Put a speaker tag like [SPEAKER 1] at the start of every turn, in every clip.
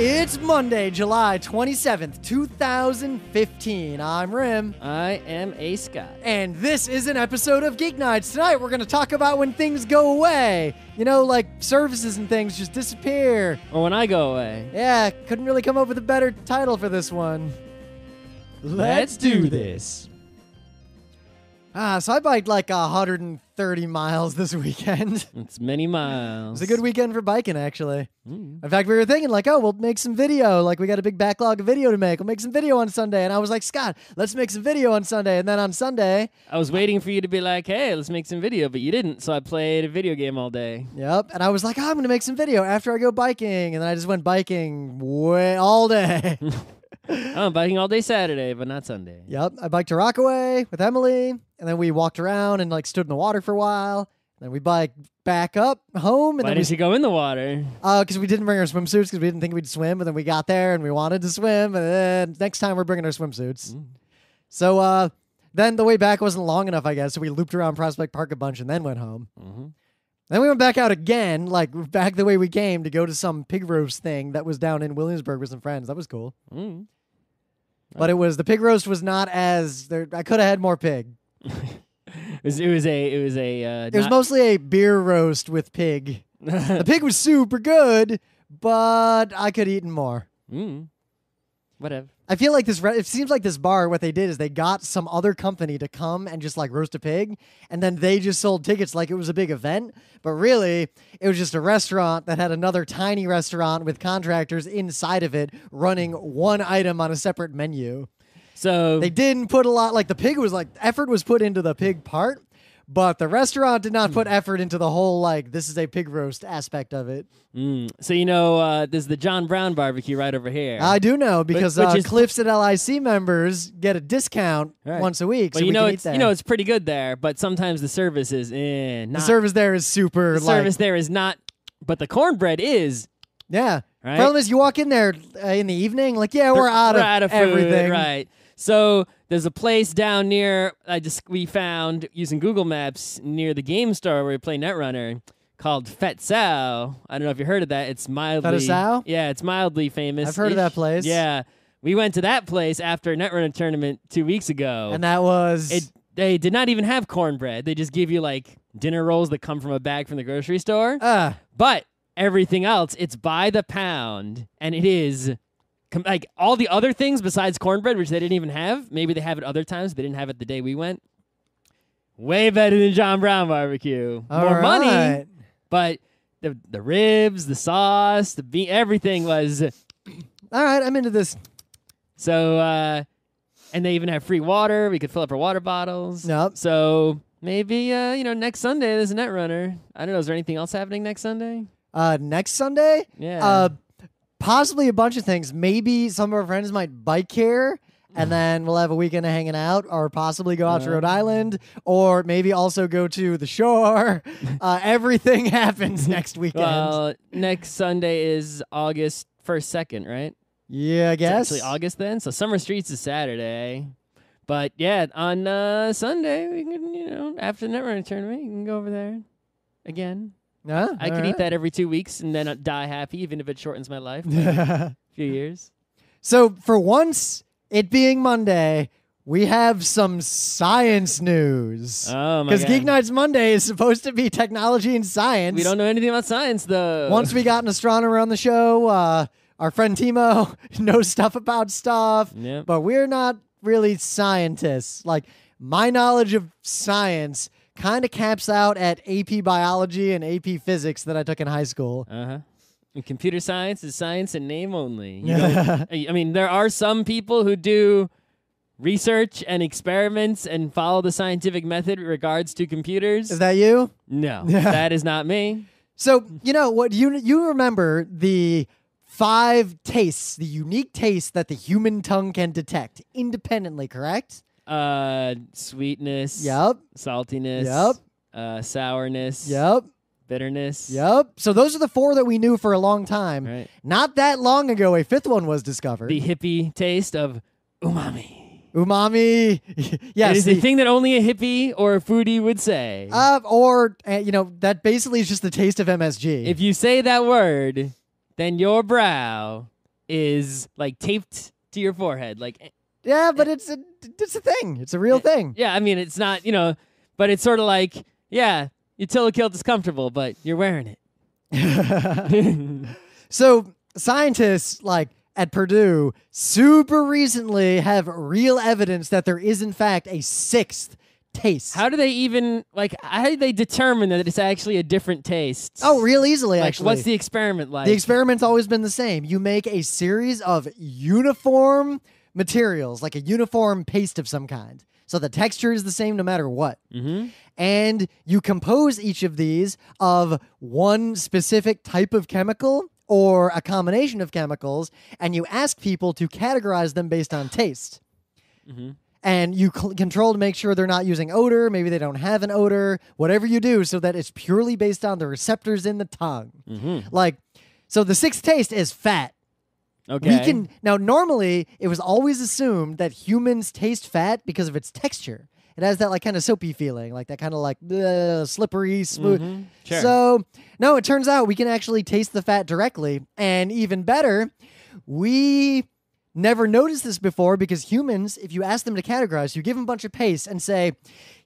[SPEAKER 1] It's Monday, July 27th, 2015. I'm Rim.
[SPEAKER 2] I am A. Scott.
[SPEAKER 1] And this is an episode of Geeknights. Tonight we're going to talk about when things go away. You know, like services and things just disappear.
[SPEAKER 2] Or when I go away.
[SPEAKER 1] Yeah, couldn't really come up with a better title for this one.
[SPEAKER 2] Let's do this.
[SPEAKER 1] So I biked like 130 miles this weekend.
[SPEAKER 2] It's many miles.
[SPEAKER 1] It was a good weekend for biking, actually.
[SPEAKER 2] Mm.
[SPEAKER 1] In fact, we were thinking like, oh, we'll make some video. Like, we got a big backlog of video to make. We'll make some video on Sunday. And I was like, Scott, let's make some video on Sunday. And then on Sunday...
[SPEAKER 2] I was waiting for you to be like, hey, let's make some video, but you didn't. So I played a video game all day.
[SPEAKER 1] Yep. And I was like, oh, I'm going to make some video after I go biking. And then I just went biking all day.
[SPEAKER 2] I'm biking all day Saturday, but not Sunday.
[SPEAKER 1] Yep. I biked to Rockaway with Emily. And then we walked around and like stood in the water for a while. Then we biked back up home. And
[SPEAKER 2] Why did you go in the water?
[SPEAKER 1] Because we didn't bring our swimsuits because we didn't think we'd swim. But then we got there and we wanted to swim. And then next time we're bringing our swimsuits.
[SPEAKER 2] Mm.
[SPEAKER 1] So then the way back wasn't long enough, I guess. So we looped around Prospect Park a bunch and then went home.
[SPEAKER 2] Mm-hmm.
[SPEAKER 1] Then we went back out again, like back the way we came to go to some pig roast thing that was down in Williamsburg with some friends. That was cool.
[SPEAKER 2] Mm.
[SPEAKER 1] But the pig roast was not as, I could have had more pig.
[SPEAKER 2] It was
[SPEAKER 1] Mostly a beer roast with pig. The pig was super good, but I could have eaten more.
[SPEAKER 2] Whatever.
[SPEAKER 1] I feel like it seems like this bar, what they did is they got some other company to come and just like roast a pig, and then they just sold tickets like it was a big event. But really, it was just a restaurant that had another tiny restaurant with contractors inside of it running one item on a separate menu.
[SPEAKER 2] So
[SPEAKER 1] They didn't put a lot, like the pig was like, effort was put into the pig part, but the restaurant did not put effort into the whole, like, this is a pig roast aspect of it.
[SPEAKER 2] So, you know, there's the John Brown barbecue right over here.
[SPEAKER 1] I do know, because
[SPEAKER 2] Which is-
[SPEAKER 1] Cliffs and LIC members get a discount once a week,
[SPEAKER 2] But
[SPEAKER 1] so
[SPEAKER 2] you
[SPEAKER 1] we
[SPEAKER 2] know,
[SPEAKER 1] can eat there.
[SPEAKER 2] it's pretty good there, but sometimes the service is not.
[SPEAKER 1] The service there is super,
[SPEAKER 2] The service there is not, but the cornbread is.
[SPEAKER 1] Yeah.
[SPEAKER 2] Right?
[SPEAKER 1] Problem is, you walk in there in the evening, like, yeah, we're out of
[SPEAKER 2] food,
[SPEAKER 1] everything.
[SPEAKER 2] Right. So there's a place down near, we found using Google Maps near the game store where we play Netrunner called Fet Sao. I don't know if you heard of that. It's mildly.
[SPEAKER 1] Fet Sao?
[SPEAKER 2] Yeah, it's mildly famous.
[SPEAKER 1] I've heard of that place.
[SPEAKER 2] Yeah. We went to that place after a Netrunner tournament 2 weeks ago.
[SPEAKER 1] And that was...
[SPEAKER 2] They did not even have cornbread. They just give you like dinner rolls that come from a bag from the grocery store. But everything else, it's by the pound, and it is like all the other things besides cornbread, which they didn't even have. Maybe they have it other times. They didn't have it the day we went. Way better than John Brown barbecue. More money, but the ribs, the sauce, the beef, everything was.
[SPEAKER 1] All right, I'm into this.
[SPEAKER 2] So, and they even have free water. We could fill up our water bottles.
[SPEAKER 1] Yep.
[SPEAKER 2] So maybe next Sunday there's a Netrunner. I don't know. Is there anything else happening next Sunday?
[SPEAKER 1] Next Sunday?
[SPEAKER 2] Yeah.
[SPEAKER 1] Possibly a bunch of things. Maybe some of our friends might bike here, and then we'll have a weekend of hanging out, or possibly go out to Rhode Island, or maybe also go to the shore. Everything happens next weekend.
[SPEAKER 2] Well, next Sunday is August 1st, 2nd, right?
[SPEAKER 1] Yeah, I guess.
[SPEAKER 2] It's actually August then. So Summer Streets is Saturday. But yeah, on Sunday, we can, after the Netrunner tournament, you can go over there again. I could eat that every 2 weeks and then die happy, even if it shortens my life by a few years.
[SPEAKER 1] So for once, it being Monday, we have some science news.
[SPEAKER 2] Oh, my
[SPEAKER 1] Because
[SPEAKER 2] God.
[SPEAKER 1] Geek Nights Monday is supposed to be technology and science.
[SPEAKER 2] We don't know anything about science, though.
[SPEAKER 1] Once we got an astronomer on the show, our friend Timo knows stuff about stuff,
[SPEAKER 2] Yep.
[SPEAKER 1] but we're not really scientists. Like, my knowledge of science kind of caps out at AP Biology and AP Physics that I took in high school.
[SPEAKER 2] And computer science is science in name only. I mean, there are some people who do research and experiments and follow the scientific method in regards to computers.
[SPEAKER 1] Is that you?
[SPEAKER 2] No, that is not me.
[SPEAKER 1] So, what you remember the 5 tastes, the unique tastes that the human tongue can detect independently, correct?
[SPEAKER 2] Sweetness.
[SPEAKER 1] Yep.
[SPEAKER 2] Saltiness. Yep. Sourness.
[SPEAKER 1] Yep.
[SPEAKER 2] Bitterness.
[SPEAKER 1] Yep. So those are the 4 that we knew for a long time.
[SPEAKER 2] Right.
[SPEAKER 1] Not that long ago, a 5th one was discovered.
[SPEAKER 2] The hippie taste of umami.
[SPEAKER 1] Umami. Yes.
[SPEAKER 2] It is a thing that only a hippie or a foodie would say.
[SPEAKER 1] That basically is just the taste of MSG.
[SPEAKER 2] If you say that word, then your brow is like taped to your forehead. Like,
[SPEAKER 1] yeah, but it's a thing. It's a real thing.
[SPEAKER 2] Yeah, I mean, it's not, but it's sort of like, yeah, utility kilt is comfortable, but you're wearing it.
[SPEAKER 1] So scientists like at Purdue super recently have real evidence that there is in fact a sixth taste.
[SPEAKER 2] How do they determine that it's actually a different taste?
[SPEAKER 1] Oh, real easily, actually.
[SPEAKER 2] What's the experiment like?
[SPEAKER 1] The experiment's always been the same. You make a series of uniform materials, like a uniform paste of some kind. So the texture is the same no matter what.
[SPEAKER 2] Mm-hmm.
[SPEAKER 1] And you compose each of these of one specific type of chemical or a combination of chemicals, and you ask people to categorize them based on taste.
[SPEAKER 2] Mm-hmm.
[SPEAKER 1] And you control to make sure they're not using odor. Maybe they don't have an odor. Whatever you do, so that it's purely based on the receptors in the tongue.
[SPEAKER 2] Mm-hmm.
[SPEAKER 1] So the sixth taste is fat.
[SPEAKER 2] Okay.
[SPEAKER 1] Now, normally, it was always assumed that humans taste fat because of its texture. It has that like kind of soapy feeling, like that kind of like slippery, smooth.
[SPEAKER 2] Mm-hmm. Sure.
[SPEAKER 1] So, no, it turns out we can actually taste the fat directly. And even better, we never noticed this before because humans, if you ask them to categorize, you give them a bunch of paste and say,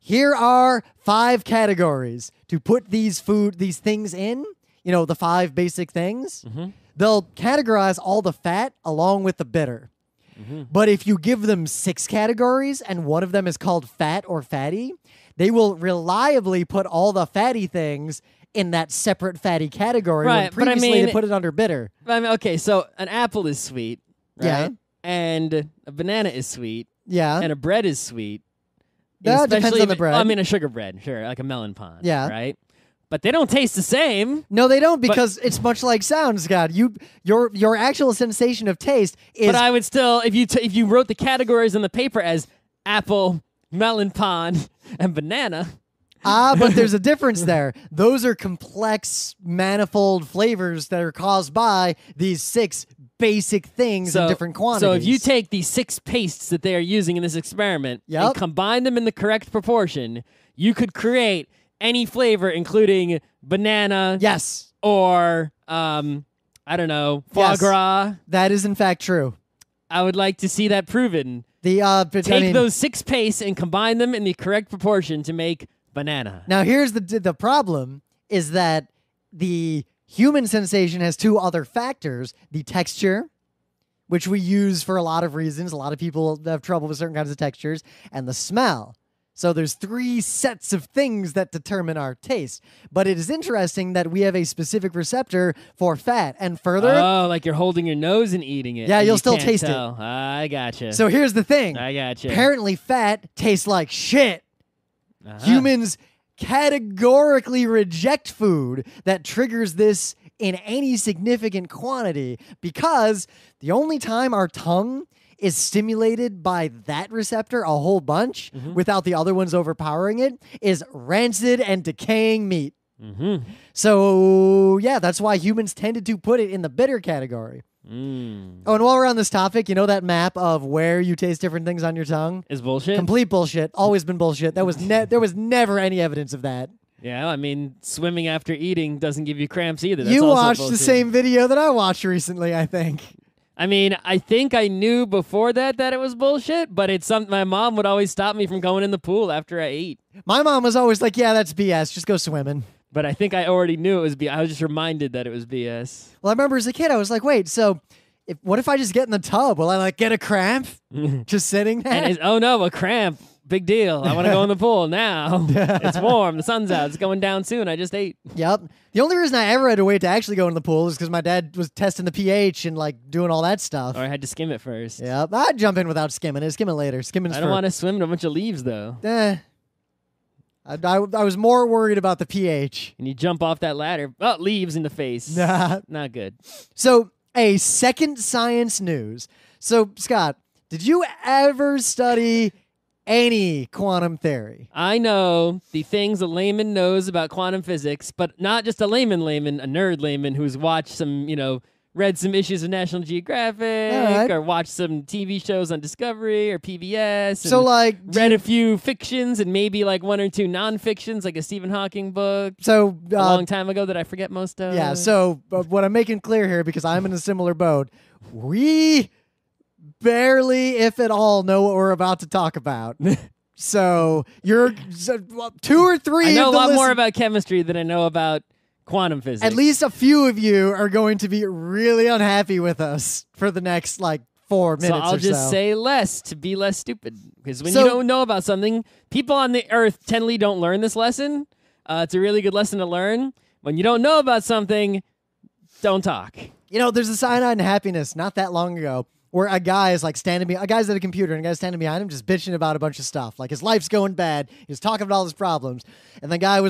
[SPEAKER 1] here are 5 categories to put these things in, the 5 basic things.
[SPEAKER 2] Mm-hmm.
[SPEAKER 1] They'll categorize all the fat along with the bitter.
[SPEAKER 2] Mm-hmm.
[SPEAKER 1] But if you give them 6 categories and one of them is called fat or fatty, they will reliably put all the fatty things in that separate fatty category when previously they put it under bitter.
[SPEAKER 2] Okay, so an apple is sweet, right?
[SPEAKER 1] Yeah.
[SPEAKER 2] And a banana is sweet.
[SPEAKER 1] Yeah.
[SPEAKER 2] And a bread is sweet.
[SPEAKER 1] That depends on the bread.
[SPEAKER 2] I mean, a sugar bread, sure, like a melon pond.
[SPEAKER 1] Yeah.
[SPEAKER 2] Right? But they don't taste the same.
[SPEAKER 1] No, they don't, because it's much like sound, Scott. Your actual sensation of taste is...
[SPEAKER 2] But I would still, if you wrote the categories on the paper as apple, melon pond, and banana...
[SPEAKER 1] but there's a difference there. Those are complex, manifold flavors that are caused by these 6 basic things in different quantities.
[SPEAKER 2] So if you take these 6 pastes that they are using in this experiment and combine them in the correct proportion, you could create any flavor, including banana.
[SPEAKER 1] Yes.
[SPEAKER 2] Or, I don't know, foie gras.
[SPEAKER 1] That is in fact true.
[SPEAKER 2] I would like to see that proven.
[SPEAKER 1] Take
[SPEAKER 2] those 6 pastes and combine them in the correct proportion to make banana.
[SPEAKER 1] Now here's the problem is that the human sensation has 2 other factors: the texture, which we use for a lot of reasons. A lot of people have trouble with certain kinds of textures, and the smell. So there's 3 sets of things that determine our taste. But it is interesting that we have a specific receptor for fat. And further...
[SPEAKER 2] Oh, like you're holding your nose and eating it.
[SPEAKER 1] Yeah, you'll still
[SPEAKER 2] can't
[SPEAKER 1] taste
[SPEAKER 2] tell.
[SPEAKER 1] it.
[SPEAKER 2] I gotcha.
[SPEAKER 1] So here's the thing.
[SPEAKER 2] I gotcha.
[SPEAKER 1] Apparently fat tastes like shit.
[SPEAKER 2] Uh-huh.
[SPEAKER 1] Humans categorically reject food that triggers this in any significant quantity, because the only time our tongue is stimulated by that receptor a whole bunch without the other ones overpowering it is rancid and decaying meat.
[SPEAKER 2] Mm-hmm.
[SPEAKER 1] So, yeah, that's why humans tended to put it in the bitter category.
[SPEAKER 2] Mm.
[SPEAKER 1] Oh, and while we're on this topic, you know that map of where you taste different things on your tongue?
[SPEAKER 2] Is bullshit?
[SPEAKER 1] Complete bullshit. Always been bullshit. There was never any evidence of that.
[SPEAKER 2] Yeah, I mean, swimming after eating doesn't give you cramps either. That's
[SPEAKER 1] you
[SPEAKER 2] also
[SPEAKER 1] watched
[SPEAKER 2] bullshit.
[SPEAKER 1] the same video that I watched recently, I think.
[SPEAKER 2] I mean, I think I knew before that it was bullshit, but it's something my mom would always stop me from going in the pool after I ate.
[SPEAKER 1] My mom was always like, yeah, that's BS. Just go swimming.
[SPEAKER 2] But I think I already knew it was BS. I was just reminded that it was BS.
[SPEAKER 1] Well, I remember as a kid, I was like, wait, so what if I just get in the tub? Will I like get a cramp just sitting there?
[SPEAKER 2] And oh no, a cramp. Big deal. I want to go in the pool now. It's warm. The sun's out. It's going down soon. I just ate.
[SPEAKER 1] Yep. The only reason I ever had to wait to actually go in the pool is because my dad was testing the pH and like doing all that stuff.
[SPEAKER 2] Or I had to skim it first.
[SPEAKER 1] Yep. I'd jump in without skimming it. Skim it later. Skimming's
[SPEAKER 2] I don't want to swim in a bunch of leaves though.
[SPEAKER 1] I was more worried about the pH.
[SPEAKER 2] And you jump off that ladder. Oh, leaves in the face. Not good.
[SPEAKER 1] So, a second science news. So, Scott, did you ever study any quantum theory?
[SPEAKER 2] I know the things a layman knows about quantum physics, but not just a layman, a nerd layman who's watched some, read some issues of National Geographic or watched some TV shows on Discovery or PBS.
[SPEAKER 1] So, like,
[SPEAKER 2] read a few fictions and maybe like 1 or 2 non-fictions, like a Stephen Hawking book.
[SPEAKER 1] So
[SPEAKER 2] a long time ago that I forget most of.
[SPEAKER 1] Yeah. So, what I'm making clear here, because I'm in a similar boat, we barely, if at all, know what we're about to talk about. So you're 2 or 3.
[SPEAKER 2] I know a lot more about chemistry than I know about quantum physics.
[SPEAKER 1] At least a few of you are going to be really unhappy with us for the next 4 minutes.
[SPEAKER 2] So I'll just say less to be less stupid. Because when you don't know about something, people on the earth generally don't learn this lesson. It's a really good lesson to learn. When you don't know about something, don't talk.
[SPEAKER 1] There's a Cyanide in Happiness not that long ago where a guy is a guy's at a computer and a guy's standing behind him just bitching about a bunch of stuff. Like his life's going bad. He's talking about all his problems. And the guy who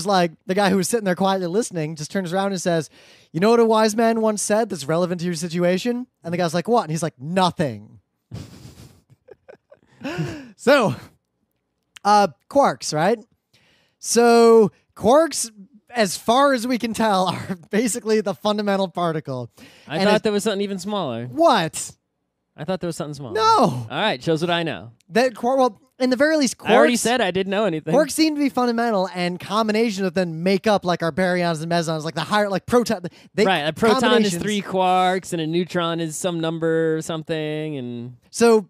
[SPEAKER 1] was sitting there quietly listening just turns around and says, you know what a wise man once said that's relevant to your situation? And the guy's like, what? And he's like, nothing. So, quarks, right? So quarks, as far as we can tell, are basically the fundamental particle.
[SPEAKER 2] I thought there was something even smaller.
[SPEAKER 1] What?
[SPEAKER 2] I thought there was something smaller.
[SPEAKER 1] No.
[SPEAKER 2] All right, shows what I know.
[SPEAKER 1] Well, in the very least, quarks...
[SPEAKER 2] I already said I didn't know anything.
[SPEAKER 1] Quarks seem to be fundamental, and combinations of them make up our baryons and mesons, the higher, proton...
[SPEAKER 2] Right, a proton is 3 quarks, and a neutron is some number or something, and...
[SPEAKER 1] So...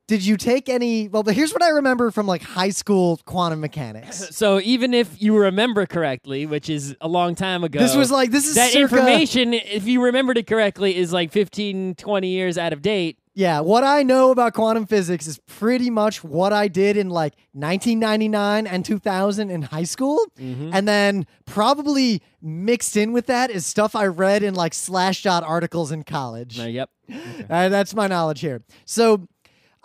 [SPEAKER 1] Did you take any... Well, but here's what I remember from, high school quantum mechanics.
[SPEAKER 2] So even if you remember correctly, which is a long time ago...
[SPEAKER 1] This is
[SPEAKER 2] that
[SPEAKER 1] circa...
[SPEAKER 2] information, if you remembered it correctly, is 15, 20 years out of date.
[SPEAKER 1] Yeah, what I know about quantum physics is pretty much what I did in, 1999 and 2000 in high school.
[SPEAKER 2] Mm-hmm.
[SPEAKER 1] And then probably mixed in with that is stuff I read in, Slashdot articles in college.
[SPEAKER 2] Yep.
[SPEAKER 1] Okay. That's my knowledge here. So...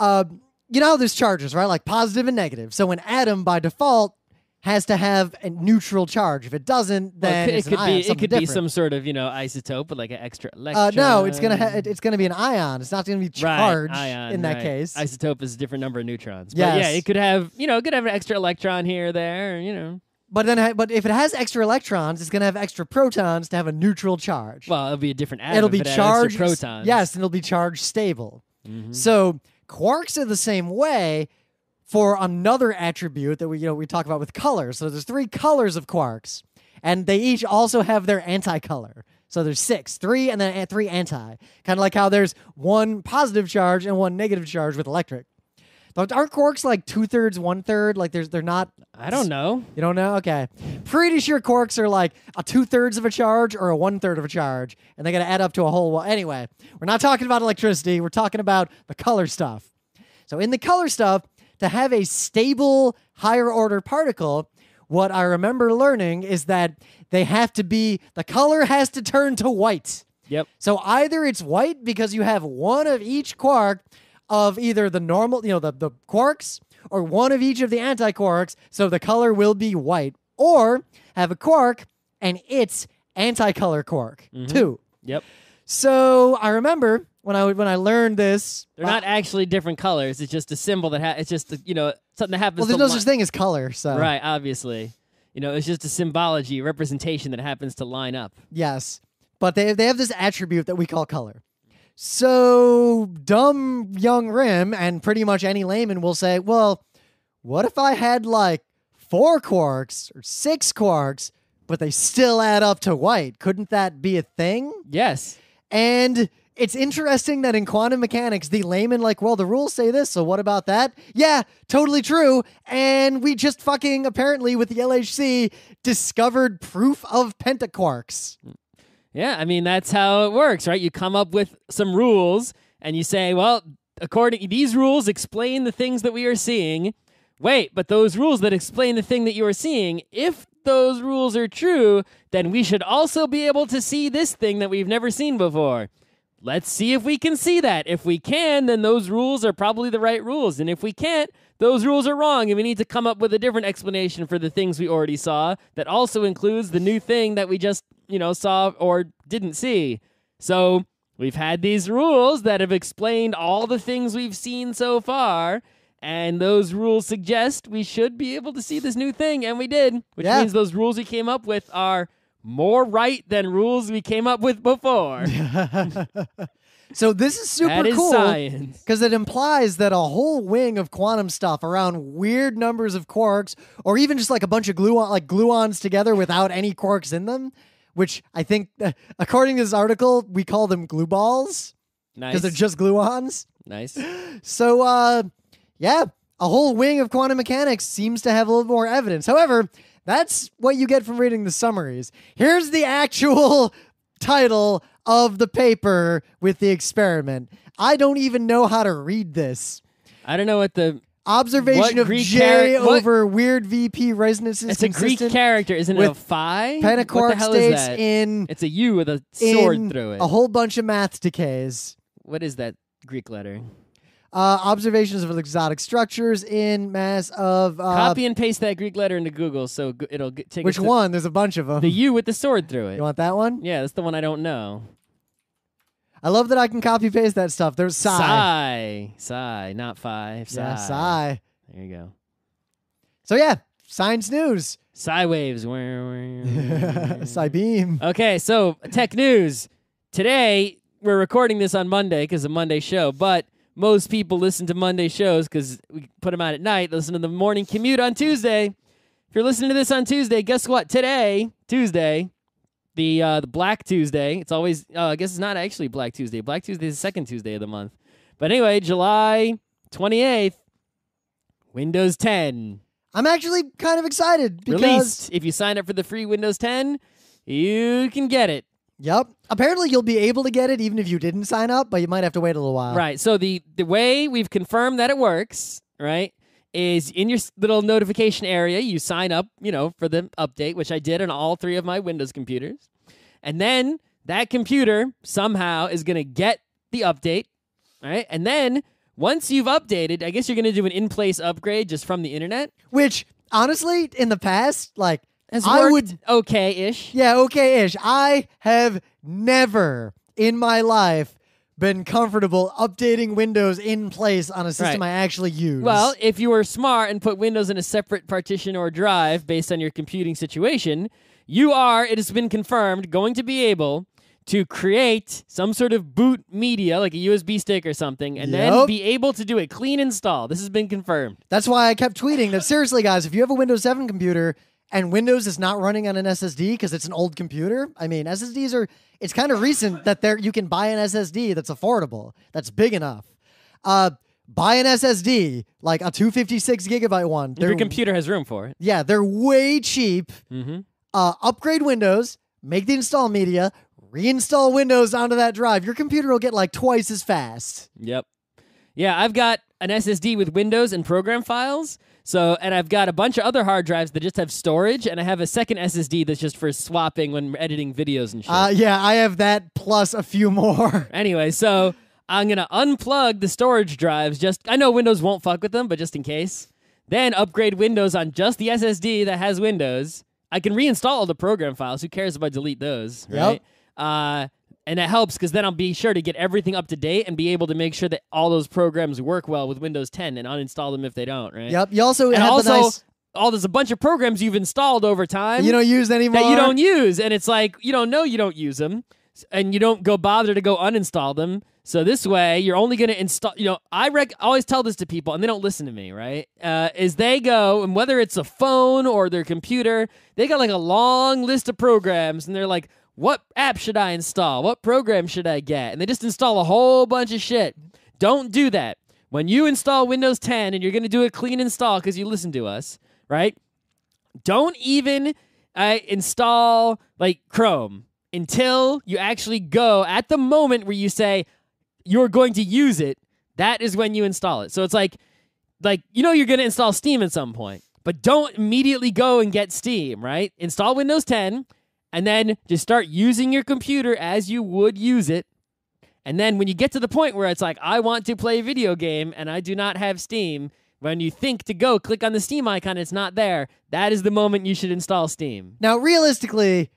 [SPEAKER 1] you know how there's charges, right? Positive and negative. So an atom, by default, has to have a neutral charge. If it doesn't, then
[SPEAKER 2] it could
[SPEAKER 1] be
[SPEAKER 2] it could be some sort of isotope with an extra electron.
[SPEAKER 1] No, it's gonna be an ion. It's not gonna be charged
[SPEAKER 2] ion,
[SPEAKER 1] in that case.
[SPEAKER 2] Isotope is a different number of neutrons.
[SPEAKER 1] Yes.
[SPEAKER 2] But yeah, it could have an extra electron here or there.
[SPEAKER 1] But if it has extra electrons, it's gonna have extra protons to have a neutral charge.
[SPEAKER 2] Well, it'll be a different atom.
[SPEAKER 1] It'll be charged.
[SPEAKER 2] Protons.
[SPEAKER 1] Yes, and it'll be charged stable.
[SPEAKER 2] Mm-hmm.
[SPEAKER 1] So quarks are the same way for another attribute that we talk about with colors. So there's 3 colors of quarks, and they each also have their anti-color. So there's 6, 3, and then 3 anti. Kind of like how there's 1 positive charge and 1 negative charge with electric. Aren't quarks 2/3, 1/3? They're not.
[SPEAKER 2] I don't know.
[SPEAKER 1] You don't know? Okay. Pretty sure quarks are a 2/3 of a charge or a 1/3 of a charge, and they got to add up to a whole. Anyway, we're not talking about electricity. We're talking about the color stuff. So in the color stuff, to have a stable higher order particle, what I remember learning is that the color has to turn to white.
[SPEAKER 2] Yep.
[SPEAKER 1] So either it's white because you have 1 of each quark of either the normal, the quarks, or 1 of each of the antiquarks, so the color will be white. Or have a quark and it's anti-color quark, too.
[SPEAKER 2] Yep.
[SPEAKER 1] So I remember when I learned this,
[SPEAKER 2] they're not actually different colors. It's just a symbol that it's just something that happens.
[SPEAKER 1] Well, there's no such thing as color, so
[SPEAKER 2] right. Obviously, it's just a symbology, representation that happens to line up.
[SPEAKER 1] Yes, but they have this attribute that we call color. So dumb young Rim and pretty much any layman will say, well, what if I had 4 quarks or 6 quarks, but they still add up to white? Couldn't that be a thing?
[SPEAKER 2] Yes.
[SPEAKER 1] And it's interesting that in quantum mechanics, the layman well, the rules say this, so what about that? Yeah, totally true. And we just apparently with the LHC, discovered proof of pentaquarks.
[SPEAKER 2] Yeah, I mean, that's how it works, right? You come up with some rules, and you say, well, these rules explain the things that we are seeing. Wait, but those rules that explain the thing that you are seeing, if those rules are true, then we should also be able to see this thing that we've never seen before. Let's see if we can see that. If we can, then those rules are probably the right rules. And if we can't, those rules are wrong, and we need to come up with a different explanation for the things we already saw that also includes the new thing that we just, saw or didn't see. So we've had these rules that have explained all the things we've seen so far, and those rules suggest we should be able to see this new thing, and we did, which means those rules we came up with are more right than rules we came up with before.
[SPEAKER 1] So this is super cool because it implies that a whole wing of quantum stuff around weird numbers of quarks, or even just a bunch of gluons together without any quarks in them, which I think, according to this article, we call them glue balls.
[SPEAKER 2] Nice.
[SPEAKER 1] Because they're just gluons.
[SPEAKER 2] Nice.
[SPEAKER 1] So, yeah, a whole wing of quantum mechanics seems to have a little more evidence. However, that's what you get from reading the summaries. Here's the actual title of the paper with the experiment. I don't even know how to read this.
[SPEAKER 2] I don't know what the...
[SPEAKER 1] Observation of
[SPEAKER 2] Greek
[SPEAKER 1] J over weird VP resonances.
[SPEAKER 2] It's a Greek character, isn't it? A phi?
[SPEAKER 1] Pentacork states
[SPEAKER 2] that?
[SPEAKER 1] in...
[SPEAKER 2] It's a U with a sword through it.
[SPEAKER 1] A whole bunch of math decays.
[SPEAKER 2] What is that Greek letter?
[SPEAKER 1] Observations of exotic structures in mass of...
[SPEAKER 2] Copy and paste that Greek letter into Google so it'll take
[SPEAKER 1] Which one? There's a bunch of them.
[SPEAKER 2] The U with the sword through it.
[SPEAKER 1] You want that one?
[SPEAKER 2] Yeah, that's the one I don't know.
[SPEAKER 1] I love that I can copy paste that stuff. There's psi.
[SPEAKER 2] Psi, not phi. Psi.
[SPEAKER 1] Yeah, psi.
[SPEAKER 2] There you go.
[SPEAKER 1] So yeah, science news.
[SPEAKER 2] Psi waves.
[SPEAKER 1] Psi beam.
[SPEAKER 2] Okay, so tech news. Today, we're recording this on Monday because of Monday show, but most people listen to Monday shows because we put them out at night. Listen to the morning commute on Tuesday. If you're listening to this on Tuesday, guess what? Today, Tuesday, the Black Tuesday. It's always, I guess it's not actually Black Tuesday. Black Tuesday is the second Tuesday of the month. But anyway, July 28th, Windows 10.
[SPEAKER 1] I'm actually kind of excited because...
[SPEAKER 2] Released. If you sign up for the free Windows 10, you can get it.
[SPEAKER 1] Yep. Apparently, you'll be able to get it even if you didn't sign up, but you might have to wait a little while.
[SPEAKER 2] Right. So the way we've confirmed that it works, right, is in your little notification area, you sign up, for the update, which I did on all 3 of my Windows computers. And then that computer somehow is going to get the update, right? And then once you've updated, I guess you're going to do an in-place upgrade just from the internet.
[SPEAKER 1] Which, honestly, in the past,
[SPEAKER 2] has worked okay-ish.
[SPEAKER 1] Yeah, okay-ish. I have never in my life been comfortable updating Windows in place on a system I actually use.
[SPEAKER 2] Well, if you were smart and put Windows in a separate partition or drive based on your computing situation, you are, it has been confirmed, going to be able to create some sort of boot media, like a USB stick or something, and then be able to do a clean install. This has been confirmed.
[SPEAKER 1] That's why I kept tweeting that, seriously, guys, if you have a Windows 7 computer and Windows is not running on an SSD because it's an old computer, I mean, SSDs are, it's kind of recent that you can buy an SSD that's affordable, that's big enough. Buy an SSD, like a 256 gigabyte one.
[SPEAKER 2] If your computer has room for it.
[SPEAKER 1] Yeah, they're way cheap. Upgrade Windows, make the install media, reinstall Windows onto that drive. Your computer will get like twice as fast.
[SPEAKER 2] Yep. Yeah, I've got an SSD with Windows and program files. So, and I've got a bunch of other hard drives that just have storage, and I have a second SSD that's just for swapping when editing videos and shit.
[SPEAKER 1] Yeah, I have that plus a few more.
[SPEAKER 2] Anyway, so I'm going to unplug the storage drives. I know Windows won't fuck with them, but just in case. Then upgrade Windows on just the SSD that has Windows. I can reinstall all the program files. Who cares if I delete those, right? Yep. And that helps because then I'll be sure to get everything up to date and be able to make sure that all those programs work well with Windows 10 and uninstall them if they don't, right?
[SPEAKER 1] Yep. You also
[SPEAKER 2] there's a bunch of programs you've installed over time
[SPEAKER 1] you don't use anymore
[SPEAKER 2] that you don't use, and it's like you don't know you don't use them, and you don't bother to go uninstall them. So this way, you're only going to install. I always tell this to people, and they don't listen to me. Right? Is they go, and whether it's a phone or their computer, they got like a long list of programs, and they're like, what app should I install? What program should I get? And they just install a whole bunch of shit. Don't do that. When you install Windows 10 and you're going to do a clean install because you listen to us, right? Don't even install like Chrome until you actually go at the moment where you say you're going to use it. That is when you install it. So it's like you're going to install Steam at some point, but don't immediately go and get Steam, right? Install Windows 10. And then just start using your computer as you would use it. And then when you get to the point where it's like, I want to play a video game and I do not have Steam, when you think to go click on the Steam icon, it's not there. That is the moment you should install Steam.
[SPEAKER 1] Now, realistically,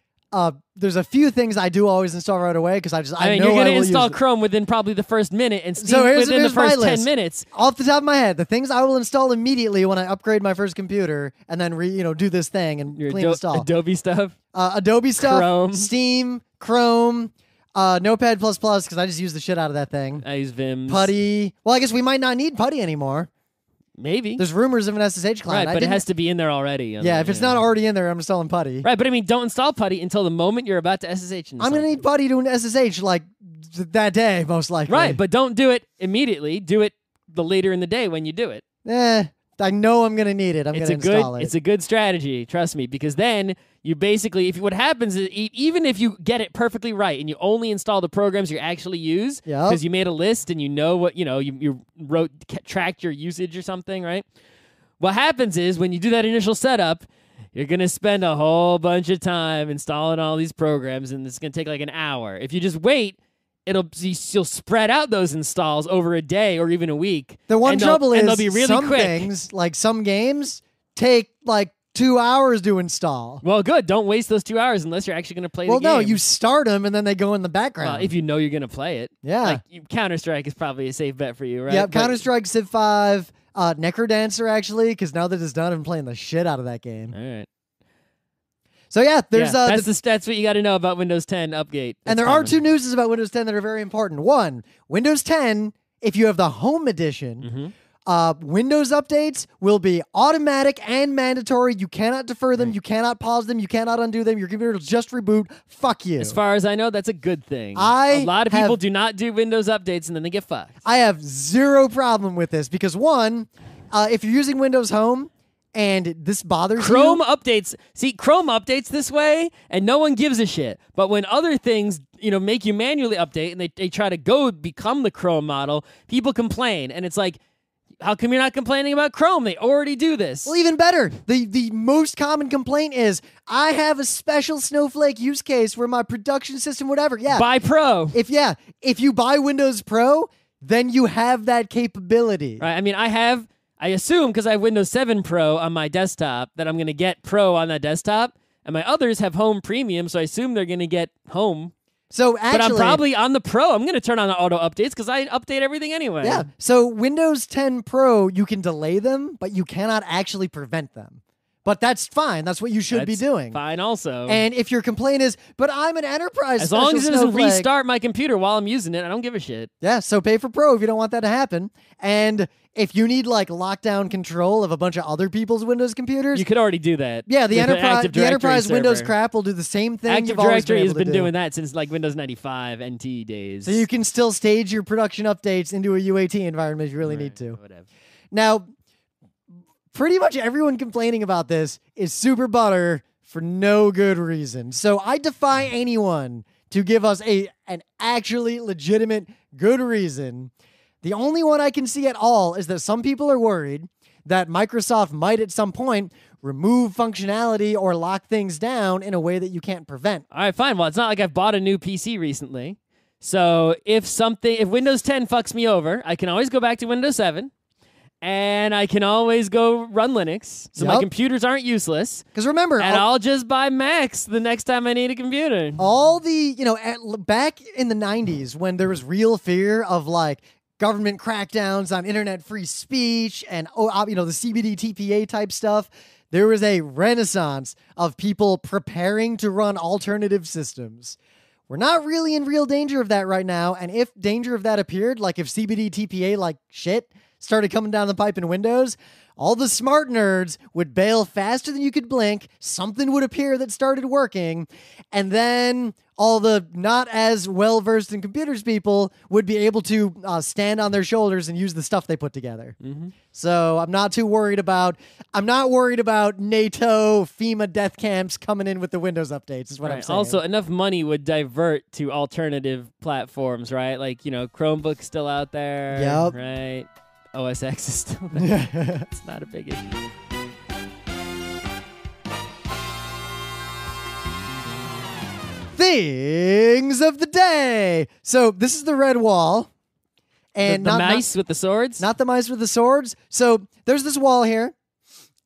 [SPEAKER 1] there's a few things I do always install right away because I know
[SPEAKER 2] you're going to
[SPEAKER 1] use
[SPEAKER 2] install Chrome within probably the first minute and Steam
[SPEAKER 1] here's
[SPEAKER 2] within the first 10 minutes.
[SPEAKER 1] Off the top of my head, the things I will install immediately when I upgrade my first computer and then do this thing and clean install.
[SPEAKER 2] Adobe stuff?
[SPEAKER 1] Adobe stuff,
[SPEAKER 2] Chrome.
[SPEAKER 1] Steam, Chrome, Notepad++ because I just use the shit out of that thing.
[SPEAKER 2] I use Vim.
[SPEAKER 1] Putty. Well, I guess we might not need Putty anymore.
[SPEAKER 2] Maybe.
[SPEAKER 1] There's rumors of an SSH client.
[SPEAKER 2] Right, but it has to be in there already.
[SPEAKER 1] Yeah, if it's not already in there, I'm installing PuTTY.
[SPEAKER 2] Right, but I mean, don't install PuTTY until the moment you're about to SSH.
[SPEAKER 1] I'm going to need PuTTY to an SSH like that day, most likely.
[SPEAKER 2] Right, but don't do it immediately. Do it the later in the day when you do it.
[SPEAKER 1] I know I'm going to need it. I'm going to install it.
[SPEAKER 2] It's a good strategy, trust me, because then you basically, what happens is even if you get it perfectly right and you only install the programs you actually use, because you made a list and you know what, you tracked your usage or something, right? What happens is when you do that initial setup, you're going to spend a whole bunch of time installing all these programs, and it's going to take like an hour. If you just wait, you'll spread out those installs over a day or even a week.
[SPEAKER 1] The one trouble is
[SPEAKER 2] they'll be really
[SPEAKER 1] some
[SPEAKER 2] quick.
[SPEAKER 1] Things, like some games, take like 2 hours to install.
[SPEAKER 2] Well, good. Don't waste those 2 hours unless you're actually going to play the game.
[SPEAKER 1] Well, no, you start them and then they go in the background.
[SPEAKER 2] Well, if you know you're going to play it.
[SPEAKER 1] Yeah.
[SPEAKER 2] Like Counter-Strike is probably a safe bet for you, right?
[SPEAKER 1] Yeah, Counter-Strike, Civ 5, Necrodancer, actually, because now that it's done, I'm playing the shit out of that game.
[SPEAKER 2] All right.
[SPEAKER 1] So yeah, there's
[SPEAKER 2] that's what you got to know about Windows 10 update.
[SPEAKER 1] And there are two newses about Windows 10 that are very important. One, Windows 10, if you have the Home Edition, Windows updates will be automatic and mandatory. You cannot defer them. You cannot pause them. You cannot undo them. Your computer will just reboot. Fuck you.
[SPEAKER 2] As far as I know, that's a good thing. A lot of people do not do Windows updates and then they get fucked.
[SPEAKER 1] I have zero problem with this because one, if you're using Windows Home, and this bothers
[SPEAKER 2] Chrome updates. See, Chrome updates this way, and no one gives a shit. But when other things, make you manually update, and they try to become the Chrome model, people complain. And it's like, how come you're not complaining about Chrome? They already do this.
[SPEAKER 1] Well, even better. The most common complaint is, I have a special Snowflake use case where my production system, whatever. Yeah.
[SPEAKER 2] Buy Pro.
[SPEAKER 1] If you buy Windows Pro, then you have that capability.
[SPEAKER 2] Right. I mean, I assume because I have Windows 7 Pro on my desktop that I'm going to get Pro on that desktop, and my others have Home Premium, so I assume they're going to get Home.
[SPEAKER 1] So actually,
[SPEAKER 2] but I'm probably on the Pro. I'm going to turn on the auto updates because I update everything anyway.
[SPEAKER 1] Yeah. So Windows 10 Pro, you can delay them, but you cannot actually prevent them. But that's fine. That's what you should be doing.
[SPEAKER 2] Fine also.
[SPEAKER 1] And if your complaint is, but I'm an enterprise
[SPEAKER 2] as long as it doesn't
[SPEAKER 1] Snowflake,
[SPEAKER 2] restart my computer while I'm using it, I don't give a shit.
[SPEAKER 1] Yeah, so pay for Pro if you don't want that to happen. And if you need like lockdown control of a bunch of other people's Windows computers,
[SPEAKER 2] you could already do that.
[SPEAKER 1] Yeah, the enterprise Windows crap will do the same thing.
[SPEAKER 2] Active Directory has been doing that since like Windows 95 NT days.
[SPEAKER 1] So you can still stage your production updates into a UAT environment if you really need to.
[SPEAKER 2] Whatever.
[SPEAKER 1] Now, pretty much everyone complaining about this is super butter for no good reason. So I defy anyone to give us an actually legitimate good reason. The only one I can see at all is that some people are worried that Microsoft might at some point remove functionality or lock things down in a way that you can't prevent.
[SPEAKER 2] All right, fine. Well, it's not like I've bought a new PC recently. So if Windows 10 fucks me over, I can always go back to Windows 7. And I can always go run Linux, so my computers aren't useless.
[SPEAKER 1] Because remember,
[SPEAKER 2] and I'll just buy Macs the next time I need a computer.
[SPEAKER 1] All the, back in the 90s when there was real fear of like government crackdowns on internet free speech and, the CBD TPA type stuff, there was a renaissance of people preparing to run alternative systems. We're not really in real danger of that right now. And if danger of that appeared, like if CBD TPA like shit started coming down the pipe in Windows, all the smart nerds would bail faster than you could blink. Something would appear that started working. And then all the not as well-versed in computers people would be able to stand on their shoulders and use the stuff they put together.
[SPEAKER 2] Mm-hmm.
[SPEAKER 1] So I'm not worried about NATO, FEMA death camps coming in with the Windows updates is what I'm saying.
[SPEAKER 2] Also, enough money would divert to alternative platforms, right? Like, Chromebook's still out there.
[SPEAKER 1] Yep.
[SPEAKER 2] Right? OS X is still there. It's not a big issue.
[SPEAKER 1] Things of the day. So this is the red wall. And
[SPEAKER 2] the mice with the swords?
[SPEAKER 1] Not the mice with the swords. So there's this wall here.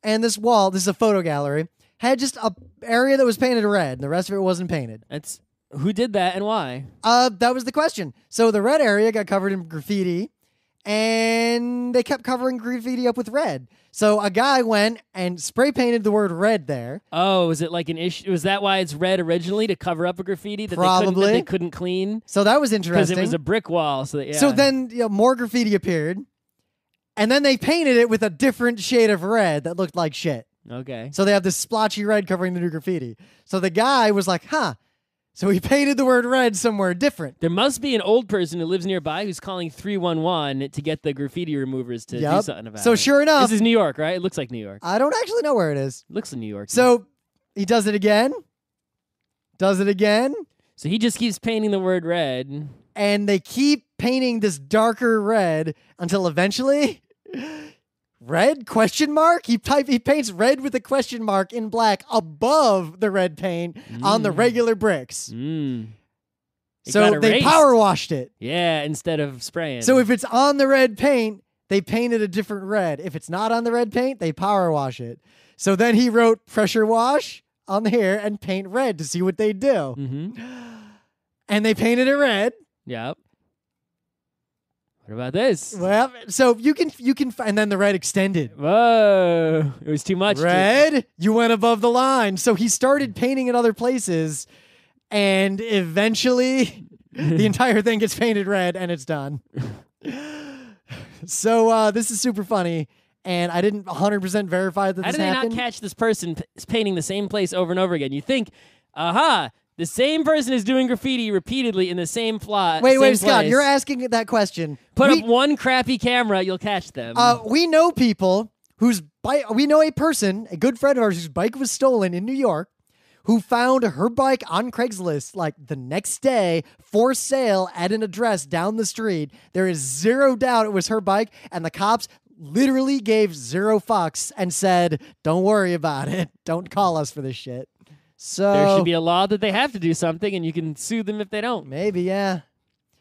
[SPEAKER 1] And this wall, this is a photo gallery, had just a area that was painted red. And the rest of it wasn't painted.
[SPEAKER 2] Who did that and why?
[SPEAKER 1] That was the question. So the red area got covered in graffiti. And they kept covering graffiti up with red. So a guy went and spray painted the word red there.
[SPEAKER 2] Oh, is it like an issue? Was that why it's red originally, to cover up a graffiti that
[SPEAKER 1] Probably.
[SPEAKER 2] they couldn't clean?
[SPEAKER 1] So that was interesting.
[SPEAKER 2] Because it was a brick wall. So
[SPEAKER 1] then more graffiti appeared. And then they painted it with a different shade of red that looked like shit.
[SPEAKER 2] Okay.
[SPEAKER 1] So they have this splotchy red covering the new graffiti. So the guy was like, huh. So he painted the word red somewhere different.
[SPEAKER 2] There must be an old person who lives nearby who's calling 311 to get the graffiti removers to do something about it.
[SPEAKER 1] So sure enough.
[SPEAKER 2] This is New York, right? It looks like New York.
[SPEAKER 1] I don't actually know where it is.
[SPEAKER 2] It looks like New York.
[SPEAKER 1] So he does it again. Does it again.
[SPEAKER 2] So he just keeps painting the word red.
[SPEAKER 1] And they keep painting this darker red until eventually... Red question mark? He paints red with a question mark in black above the red paint on the regular bricks. So they power washed it.
[SPEAKER 2] Yeah, instead of spraying.
[SPEAKER 1] So if it's on the red paint, they painted a different red. If it's not on the red paint, they power wash it. So then he wrote pressure wash on here and paint red to see what they do. And they painted it red.
[SPEAKER 2] Yep. What about this?
[SPEAKER 1] Well, so you can, and then the red extended.
[SPEAKER 2] Whoa, it was too much.
[SPEAKER 1] Red, you went above the line. So he started painting in other places, and eventually the entire thing gets painted red, and it's done. So this is super funny, and I didn't 100% verify that this happened.
[SPEAKER 2] How did they not catch this person painting the same place over and over again? You think, aha, the same person is doing graffiti repeatedly in the same plot.
[SPEAKER 1] Wait, Scott, you're asking that question.
[SPEAKER 2] Put up one crappy camera, you'll catch them.
[SPEAKER 1] We know people whose bike, we know a person, a good friend of ours whose bike was stolen in New York, who found her bike on Craigslist like the next day for sale at an address down the street. There is zero doubt it was her bike, and the cops literally gave zero fucks and said, don't worry about it. Don't call us for this shit. So
[SPEAKER 2] there should be a law that they have to do something, and you can sue them if they don't.
[SPEAKER 1] Maybe, yeah.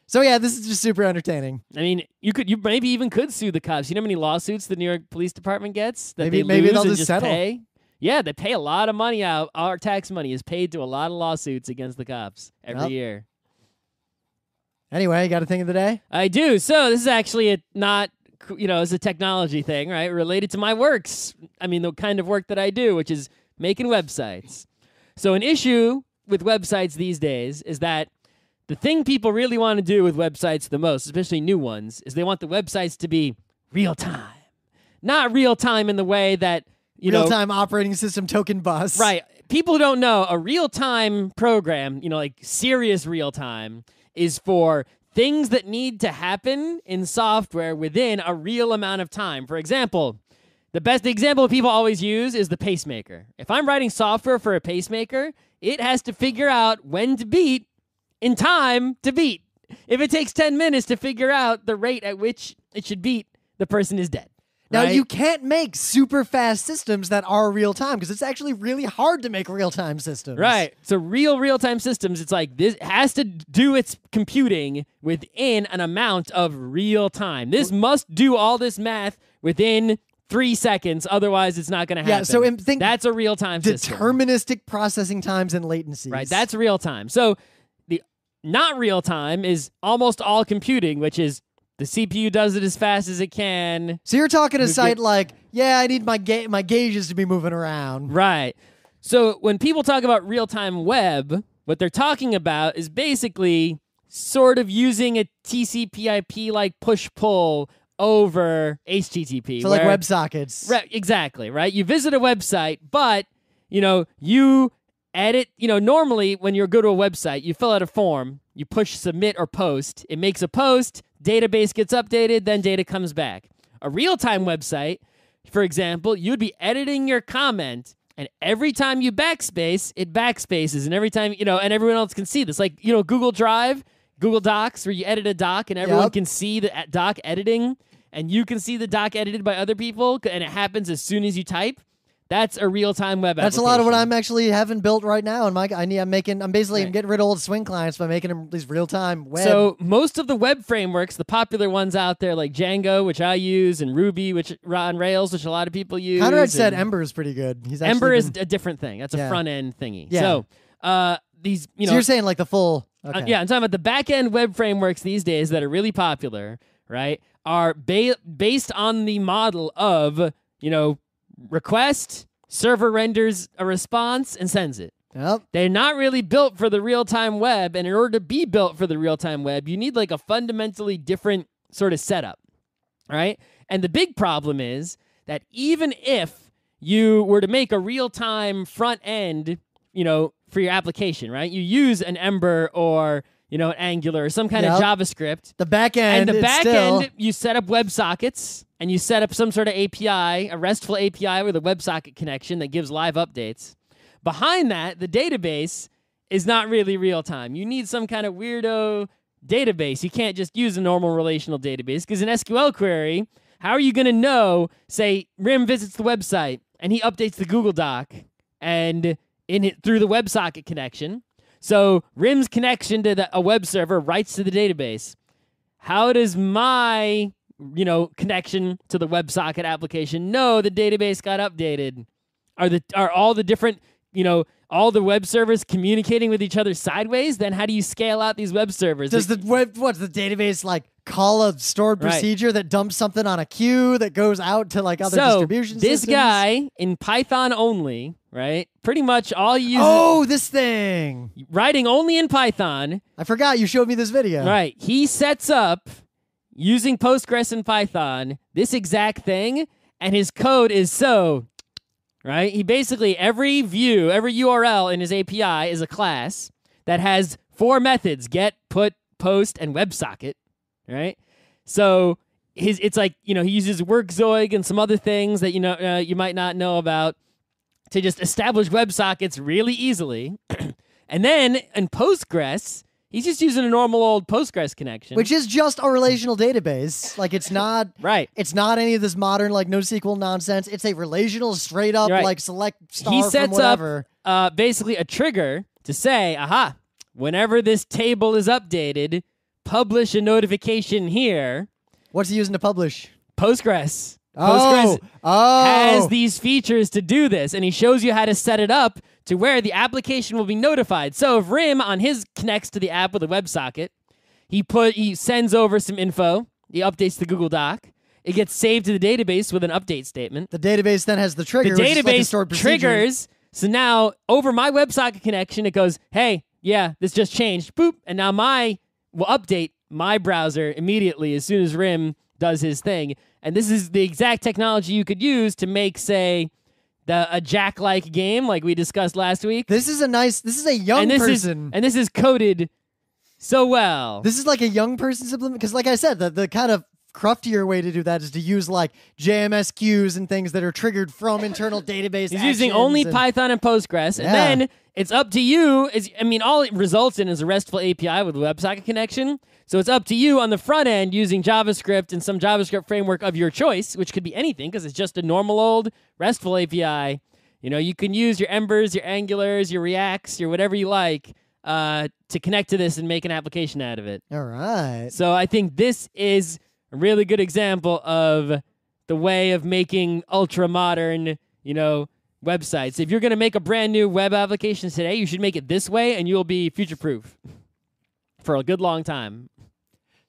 [SPEAKER 1] So yeah, this is just super entertaining.
[SPEAKER 2] I mean, you maybe even could sue the cops. You know how many lawsuits the New York Police Department gets that
[SPEAKER 1] maybe
[SPEAKER 2] they lose
[SPEAKER 1] they'll
[SPEAKER 2] and
[SPEAKER 1] just settle.
[SPEAKER 2] pay? Yeah, they pay a lot of money out. Our tax money is paid to a lot of lawsuits against the cops every year.
[SPEAKER 1] Anyway, you got a thing of the day?
[SPEAKER 2] I do. So this is actually it's a technology thing, right? Related to my works. I mean, the kind of work that I do, which is making websites. So an issue with websites these days is that the thing people really want to do with websites the most, especially new ones, is they want the websites to be real time. Not real time in the way that,
[SPEAKER 1] real-time operating system token bus.
[SPEAKER 2] Right. People who don't know, a real-time program, like serious real-time, is for things that need to happen in software within a real amount of time. For example, the example people always use is the pacemaker. If I'm writing software for a pacemaker, it has to figure out when to beat in time to beat. If it takes 10 minutes to figure out the rate at which it should beat, the person is dead.
[SPEAKER 1] Now,
[SPEAKER 2] right?
[SPEAKER 1] you can't make super fast systems that are real-time because it's actually really hard to make real-time systems.
[SPEAKER 2] Right. So real-time systems, it's like this has to do its computing within an amount of real time. This must do all this math within 3 seconds, otherwise it's not going to happen.
[SPEAKER 1] Yeah, so
[SPEAKER 2] that's a real-time system.
[SPEAKER 1] Deterministic processing times and latencies.
[SPEAKER 2] Right, that's real-time. So the not real-time is almost all computing, which is the CPU does it as fast as it can.
[SPEAKER 1] So you're talking a site like, I need my gauges to be moving around.
[SPEAKER 2] Right. So when people talk about real-time web, what they're talking about is basically sort of using a TCP/IP-like push-pull over HTTP.
[SPEAKER 1] So like WebSockets.
[SPEAKER 2] Right, exactly, right? You visit a website, but, you edit, normally when you go to a website, you fill out a form, you push submit or post, it makes a post, database gets updated, then data comes back. A real-time website, for example, you'd be editing your comment, and every time you backspace, it backspaces, and every time, and everyone else can see this. Like, Google Drive, Google Docs, where you edit a doc, and everyone can see the doc editing, and you can see the doc edited by other people, and it happens as soon as you type. That's a real-time web application.
[SPEAKER 1] That's a lot of what I'm actually having built right now. And I'm getting rid of old swing clients by making them these real-time web.
[SPEAKER 2] So most of the web frameworks, the popular ones out there like Django, which I use, and Ruby, which on Rails, which a lot of people use.
[SPEAKER 1] Conrad said Ember is pretty good.
[SPEAKER 2] Ember is a different thing. That's a front-end thingy.
[SPEAKER 1] Yeah.
[SPEAKER 2] So these,
[SPEAKER 1] So you're saying like the full. Okay.
[SPEAKER 2] Yeah, I'm talking about the back-end web frameworks these days that are really popular, right? Are based on the model of request. Server renders a response and sends it.
[SPEAKER 1] Yep.
[SPEAKER 2] They're not really built for the real-time web, and in order to be built for the real-time web, you need like a fundamentally different sort of setup, right? And the big problem is that even if you were to make a real-time front end, for your application, right? You use an Ember or an Angular or some kind of JavaScript.
[SPEAKER 1] The back end,
[SPEAKER 2] and the back end, you set up WebSockets and you set up some sort of API, a RESTful API with a WebSocket connection that gives live updates. Behind that, the database is not really real time. You need some kind of weirdo database. You can't just use a normal relational database because an SQL query, how are you going to know, say, Rim visits the website and he updates the Google Doc and through the WebSocket connection. So Rim's connection to a web server writes to the database. How does my, connection to the WebSocket application know the database got updated? Are all the different, all the web servers communicating with each other sideways? Then how do you scale out these web servers?
[SPEAKER 1] Does the database call a stored procedure that dumps something on a queue that goes out to other distribution systems?
[SPEAKER 2] This guy in Python only, right? Pretty much all you use.
[SPEAKER 1] Oh, this thing.
[SPEAKER 2] Writing only in Python.
[SPEAKER 1] I forgot you showed me this video.
[SPEAKER 2] Right. He sets up using Postgres and Python this exact thing, and his code is right? He basically, every view, every URL in his API is a class that has 4 methods: get, put, post, and WebSocket, right? So it's he uses workzoid and some other things that you might not know about to just establish WebSockets really easily. And then in Postgres, he's just using a normal old Postgres connection,
[SPEAKER 1] which is just a relational database. It's not
[SPEAKER 2] right.
[SPEAKER 1] It's not any of this modern NoSQL nonsense. It's a relational, straight up select star
[SPEAKER 2] he sets
[SPEAKER 1] from whatever.
[SPEAKER 2] Up basically a trigger to say, aha, whenever this table is updated, publish a notification here.
[SPEAKER 1] What's he using to publish?
[SPEAKER 2] Postgres. Postgres has these features to do this, and he shows you how to set it up to where the application will be notified. So if Rim on his connects to the app with a WebSocket, he sends over some info, he updates the Google Doc, it gets saved to the database with an update statement.
[SPEAKER 1] The database then has the trigger.
[SPEAKER 2] The
[SPEAKER 1] which is
[SPEAKER 2] database
[SPEAKER 1] a stored procedure.
[SPEAKER 2] triggers, so now over my WebSocket connection, it goes, hey, yeah, this just changed, boop, and now will update my browser immediately as soon as Rim does his thing. And this is the exact technology you could use to make, say, a Jack-like game like we discussed last week.
[SPEAKER 1] This is a young person.
[SPEAKER 2] And this is coded so well.
[SPEAKER 1] This is like a young person's implement, because like I said, the kind of cruftier way to do that is to use JMS queues and things that are triggered from internal database.
[SPEAKER 2] He's using only Python and Postgres, and then it's up to you. All it results in is a RESTful API with a WebSocket connection. So it's up to you on the front end using JavaScript and some JavaScript framework of your choice, which could be anything because it's just a normal old RESTful API. You can use your Embers, your Angulars, your Reacts, your whatever you like to connect to this and make an application out of it.
[SPEAKER 1] All right.
[SPEAKER 2] So I think this is a really good example of the way of making ultra-modern, websites. If you're going to make a brand new web application today, you should make it this way, and you'll be future-proof for a good long time.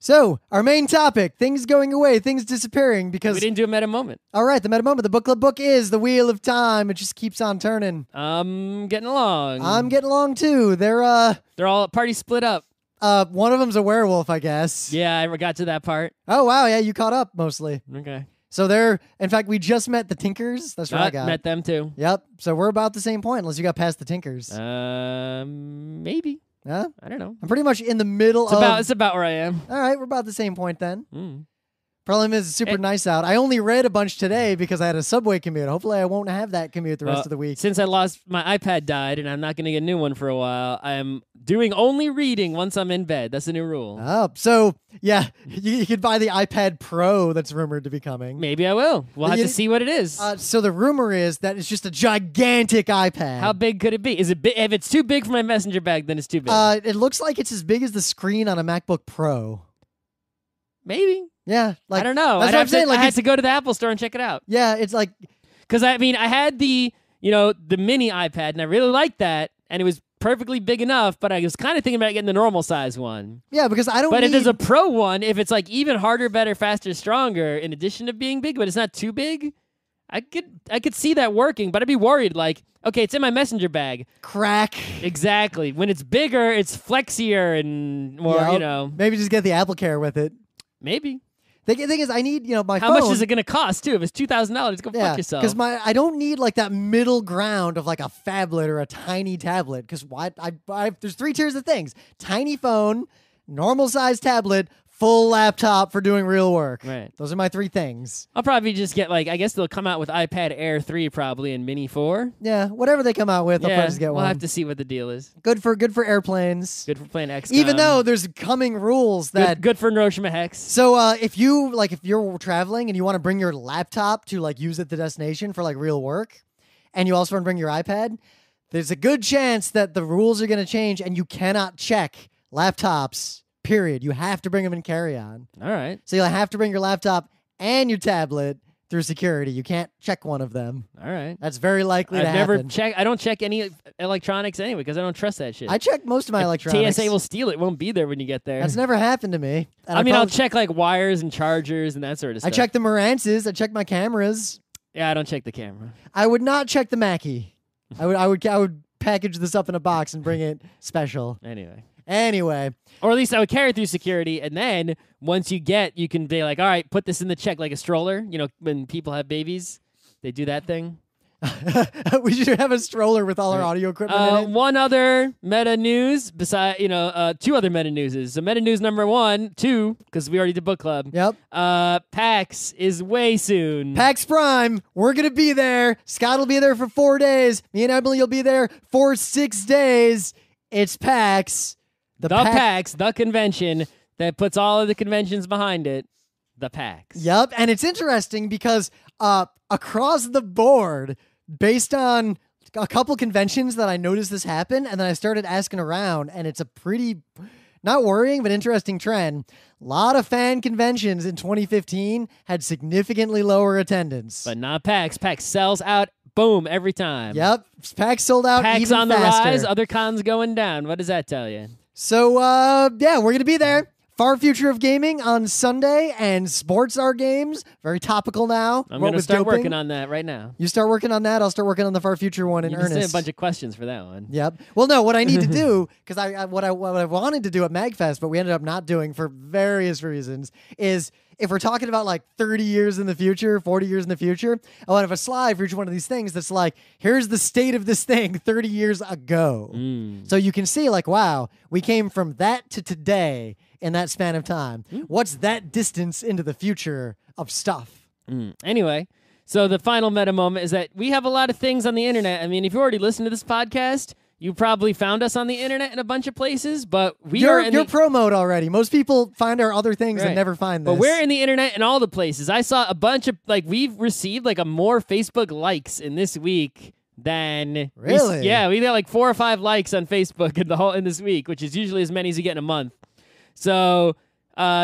[SPEAKER 1] So, our main topic, things going away, things disappearing, because...
[SPEAKER 2] We didn't do a meta moment.
[SPEAKER 1] All right, the meta moment. The book club book is The Wheel of Time. It just keeps on turning.
[SPEAKER 2] I'm getting along.
[SPEAKER 1] I'm getting along, too. They're
[SPEAKER 2] all party split up.
[SPEAKER 1] One of them's a werewolf, I guess.
[SPEAKER 2] Yeah, I got to that part.
[SPEAKER 1] Oh, wow, yeah, you caught up, mostly.
[SPEAKER 2] Okay.
[SPEAKER 1] So in fact, we just met the Tinkers. That's what I got.
[SPEAKER 2] Met them, too.
[SPEAKER 1] Yep, so we're about the same point, unless you got past the Tinkers.
[SPEAKER 2] Maybe.
[SPEAKER 1] Huh?
[SPEAKER 2] I don't know.
[SPEAKER 1] I'm pretty much in the middle
[SPEAKER 2] It's about where I am.
[SPEAKER 1] All right, we're about the same point then. Problem is, it's super nice out. I only read a bunch today because I had a subway commute. Hopefully, I won't have that commute the rest of the week.
[SPEAKER 2] Since my iPad died and I'm not going to get a new one for a while, I'm doing only reading once I'm in bed. That's a new rule.
[SPEAKER 1] Oh, so yeah, you could buy the iPad Pro that's rumored to be coming.
[SPEAKER 2] Maybe I will. We'll have to see what it is.
[SPEAKER 1] So the rumor is that it's just a gigantic iPad.
[SPEAKER 2] How big could it be? Is it big? If it's too big for my messenger bag, then it's too big.
[SPEAKER 1] It looks like it's as big as the screen on a MacBook Pro.
[SPEAKER 2] Maybe.
[SPEAKER 1] Yeah,
[SPEAKER 2] I don't know.
[SPEAKER 1] That's what I'm saying.
[SPEAKER 2] I had to go to the Apple Store and check it out.
[SPEAKER 1] Yeah, it's like
[SPEAKER 2] because I had the mini iPad and I really liked that and it was perfectly big enough, but I was kind of thinking about getting the normal size one.
[SPEAKER 1] Yeah, because I don't.
[SPEAKER 2] But if there's a Pro one, if it's even harder, better, faster, stronger, in addition to being big, but it's not too big, I could see that working. But I'd be worried. Okay, it's in my messenger bag.
[SPEAKER 1] Crack.
[SPEAKER 2] Exactly. When it's bigger, it's flexier and more.
[SPEAKER 1] Maybe just get the Apple Care with it.
[SPEAKER 2] Maybe.
[SPEAKER 1] The thing is, I need, my
[SPEAKER 2] How
[SPEAKER 1] phone.
[SPEAKER 2] much is it going to cost, too? If it's $2,000, go fuck yourself.
[SPEAKER 1] Because I don't need like that middle ground of like a phablet or a tiny tablet. Because there's 3 tiers of things: tiny phone, normal size tablet, full laptop for doing real work.
[SPEAKER 2] Right.
[SPEAKER 1] Those are my 3 things.
[SPEAKER 2] I'll probably just get I guess they'll come out with iPad Air 3 probably and Mini 4.
[SPEAKER 1] Yeah, whatever they come out with, I'll probably just get one.
[SPEAKER 2] We'll have to see what the deal is.
[SPEAKER 1] Good for airplanes.
[SPEAKER 2] Good for playing XCOM.
[SPEAKER 1] Even though there's coming rules that
[SPEAKER 2] good for Hiroshima Hex.
[SPEAKER 1] So if you're traveling and you want to bring your laptop to like use at the destination for like real work, and you also want to bring your iPad, there's a good chance that the rules are going to change and you cannot check laptops. Period. You have to bring them in carry-on.
[SPEAKER 2] All right.
[SPEAKER 1] So you'll have to bring your laptop and your tablet through security. You can't check one of them.
[SPEAKER 2] All right.
[SPEAKER 1] That's very likely to happen.
[SPEAKER 2] I don't check any electronics anyway because I don't trust that shit.
[SPEAKER 1] I check most of my electronics.
[SPEAKER 2] TSA will steal it. It won't be there when you get there.
[SPEAKER 1] That's never happened to me. And
[SPEAKER 2] I'll check like wires and chargers and that sort of stuff.
[SPEAKER 1] I check the Marances. I check my cameras.
[SPEAKER 2] Yeah, I don't check the camera.
[SPEAKER 1] I would not check the Mackie. I would package this up in a box and bring it special. Anyway.
[SPEAKER 2] Or at least I would carry it through security, and then once you can be like, all right, put this in the check like a stroller. When people have babies, they do that thing.
[SPEAKER 1] We should have a stroller with all our audio equipment in it.
[SPEAKER 2] One other meta news, besides 2 other meta newses. So meta news number 2, because we already did book club.
[SPEAKER 1] Yep.
[SPEAKER 2] PAX is way soon.
[SPEAKER 1] PAX Prime, we're gonna be there. Scott will be there for 4 days. Me and Emily will be there for 6 days. It's PAX.
[SPEAKER 2] The PAX, the convention that puts all of the conventions behind it. The PAX.
[SPEAKER 1] Yep, and it's interesting because across the board, based on a couple conventions that I noticed this happen, and then I started asking around, and it's a pretty, not worrying, but interesting trend. A lot of fan conventions in 2015 had significantly lower attendance.
[SPEAKER 2] But not PAX. PAX sells out, boom, every time.
[SPEAKER 1] Yep, PAX sold out
[SPEAKER 2] PAX
[SPEAKER 1] even
[SPEAKER 2] on
[SPEAKER 1] faster.
[SPEAKER 2] the rise, other cons going down. What does that tell you?
[SPEAKER 1] So, we're going to be there. Far Future of Gaming on Sunday and Sports Are Games. Very topical now.
[SPEAKER 2] I'm going to start working on that right now.
[SPEAKER 1] You start working on that. I'll start working on the Far Future one in earnest.
[SPEAKER 2] You just a bunch of questions for that one.
[SPEAKER 1] Yep. Well, no, what I need to do, because what I wanted to do at MagFest, but we ended up not doing for various reasons, is if we're talking about like 30 years in the future, 40 years in the future, I want to have a slide for each one of these things that's like, here's the state of this thing 30 years ago. So you can see like, wow, we came from that to today in that span of time. What's that distance into the future of stuff?
[SPEAKER 2] Anyway, so the final meta moment is that we have a lot of things on the internet. I mean, if you already listened to this podcast, you probably found us on the internet in a bunch of places, but you're
[SPEAKER 1] pro mode already. Most people find our other things and never find this.
[SPEAKER 2] But we're in the internet in all the places. I saw a bunch of we've received a more Facebook likes in this week than
[SPEAKER 1] really.
[SPEAKER 2] We got like 4 or 5 likes on Facebook in this week, which is usually as many as you get in a month. So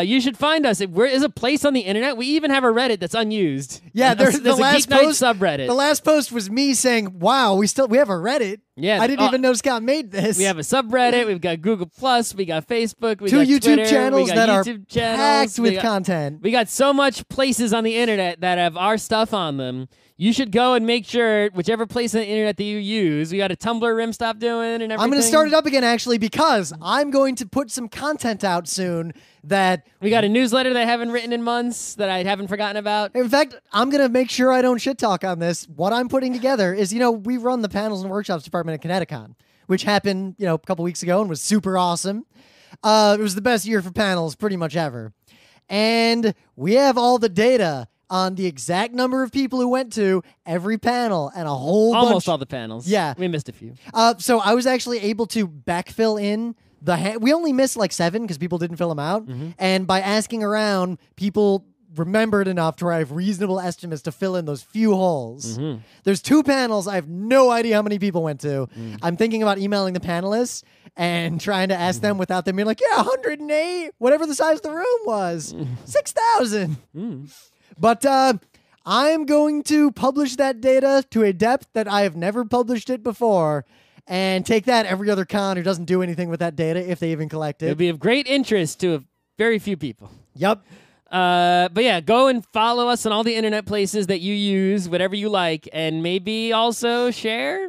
[SPEAKER 2] you should find us. There is a place on the internet. We even have a Reddit that's unused.
[SPEAKER 1] Yeah, there's
[SPEAKER 2] the last Geeknights subreddit.
[SPEAKER 1] The last post was me saying, "Wow, we have a Reddit."
[SPEAKER 2] Yeah,
[SPEAKER 1] I didn't even know Scott made this.
[SPEAKER 2] We have a subreddit. We've got Google Plus. We got Facebook. We
[SPEAKER 1] 2
[SPEAKER 2] got
[SPEAKER 1] YouTube
[SPEAKER 2] Twitter,
[SPEAKER 1] channels
[SPEAKER 2] we got
[SPEAKER 1] that
[SPEAKER 2] YouTube
[SPEAKER 1] are
[SPEAKER 2] channels.
[SPEAKER 1] packed with content.
[SPEAKER 2] We got so much places on the internet that have our stuff on them. You should go and make sure whichever place on the internet that you use. We got a Tumblr Rim Stop doing and everything.
[SPEAKER 1] I'm going to start it up again, actually, because I'm going to put some content out soon that...
[SPEAKER 2] We got a newsletter that I haven't written in months that I haven't forgotten about.
[SPEAKER 1] In fact, I'm going to make sure I don't shit talk on this. What I'm putting together is, we run the panels and workshops department at Kineticon, which happened, a couple weeks ago and was super awesome. It was the best year for panels pretty much ever. And we have all the data on the exact number of people who went to every panel and a whole
[SPEAKER 2] Almost all the panels.
[SPEAKER 1] Yeah.
[SPEAKER 2] We missed a few.
[SPEAKER 1] So I was actually able to backfill in we only missed like 7 because people didn't fill them out. And by asking around, people remembered enough to where I have reasonable estimates to fill in those few holes. There's 2 panels I have no idea how many people went to. I'm thinking about emailing the panelists and trying to ask them without them being like, 108, whatever the size of the room was. 6,000. But I'm going to publish that data to a depth that I have never published it before and take that every other con who doesn't do anything with that data, if they even collect it.
[SPEAKER 2] It'll be of great interest to very few people.
[SPEAKER 1] Yep.
[SPEAKER 2] But yeah, go and follow us on all the internet places that you use, whatever you like, and maybe also share.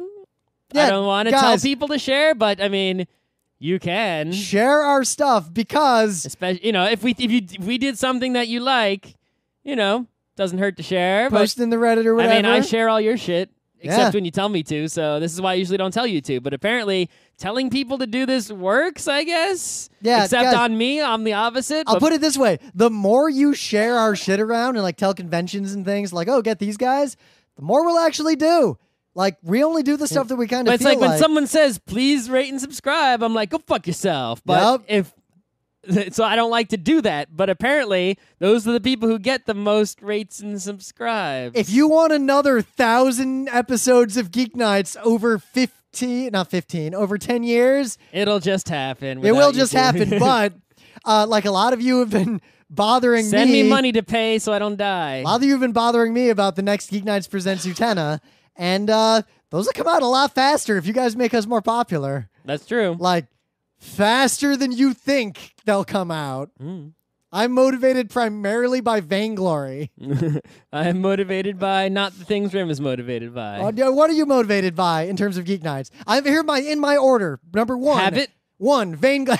[SPEAKER 1] Yeah,
[SPEAKER 2] I don't want to tell people to share, but I mean, You can
[SPEAKER 1] share our stuff because,
[SPEAKER 2] especially, if we did something that you like, doesn't hurt to share.
[SPEAKER 1] Post in the Reddit or whatever.
[SPEAKER 2] I mean, I share all your shit except when you tell me to. So this is why I usually don't tell you to. But apparently, telling people to do this works, I guess.
[SPEAKER 1] Yeah.
[SPEAKER 2] Except
[SPEAKER 1] guys,
[SPEAKER 2] on me, I'm the opposite.
[SPEAKER 1] I'll put it this way: the more you share our shit around and like tell conventions and things, like, oh, get these guys, the more we'll actually do. Like, we only do the stuff that we kind of
[SPEAKER 2] feel like. It's like when someone says, please rate and subscribe, I'm like, go fuck yourself. But so I don't like to do that. But apparently, those are the people who get the most rates and subscribes.
[SPEAKER 1] If you want another 1,000 episodes of Geeknights over 10 years.
[SPEAKER 2] It'll just happen.
[SPEAKER 1] It will just happen. But like a lot of you have been bothering me.
[SPEAKER 2] Send me money to pay so I don't die.
[SPEAKER 1] A lot of you have been bothering me about the next Geeknights Presents Utena. And those will come out a lot faster if you guys make us more popular.
[SPEAKER 2] That's true.
[SPEAKER 1] Like, faster than you think they'll come out. I'm motivated primarily by vainglory.
[SPEAKER 2] I am motivated by not the things Rim is motivated by.
[SPEAKER 1] What are you motivated by in terms of Geeknights? I'm here in my order. Number 1.
[SPEAKER 2] Habit?
[SPEAKER 1] 1, vainglory.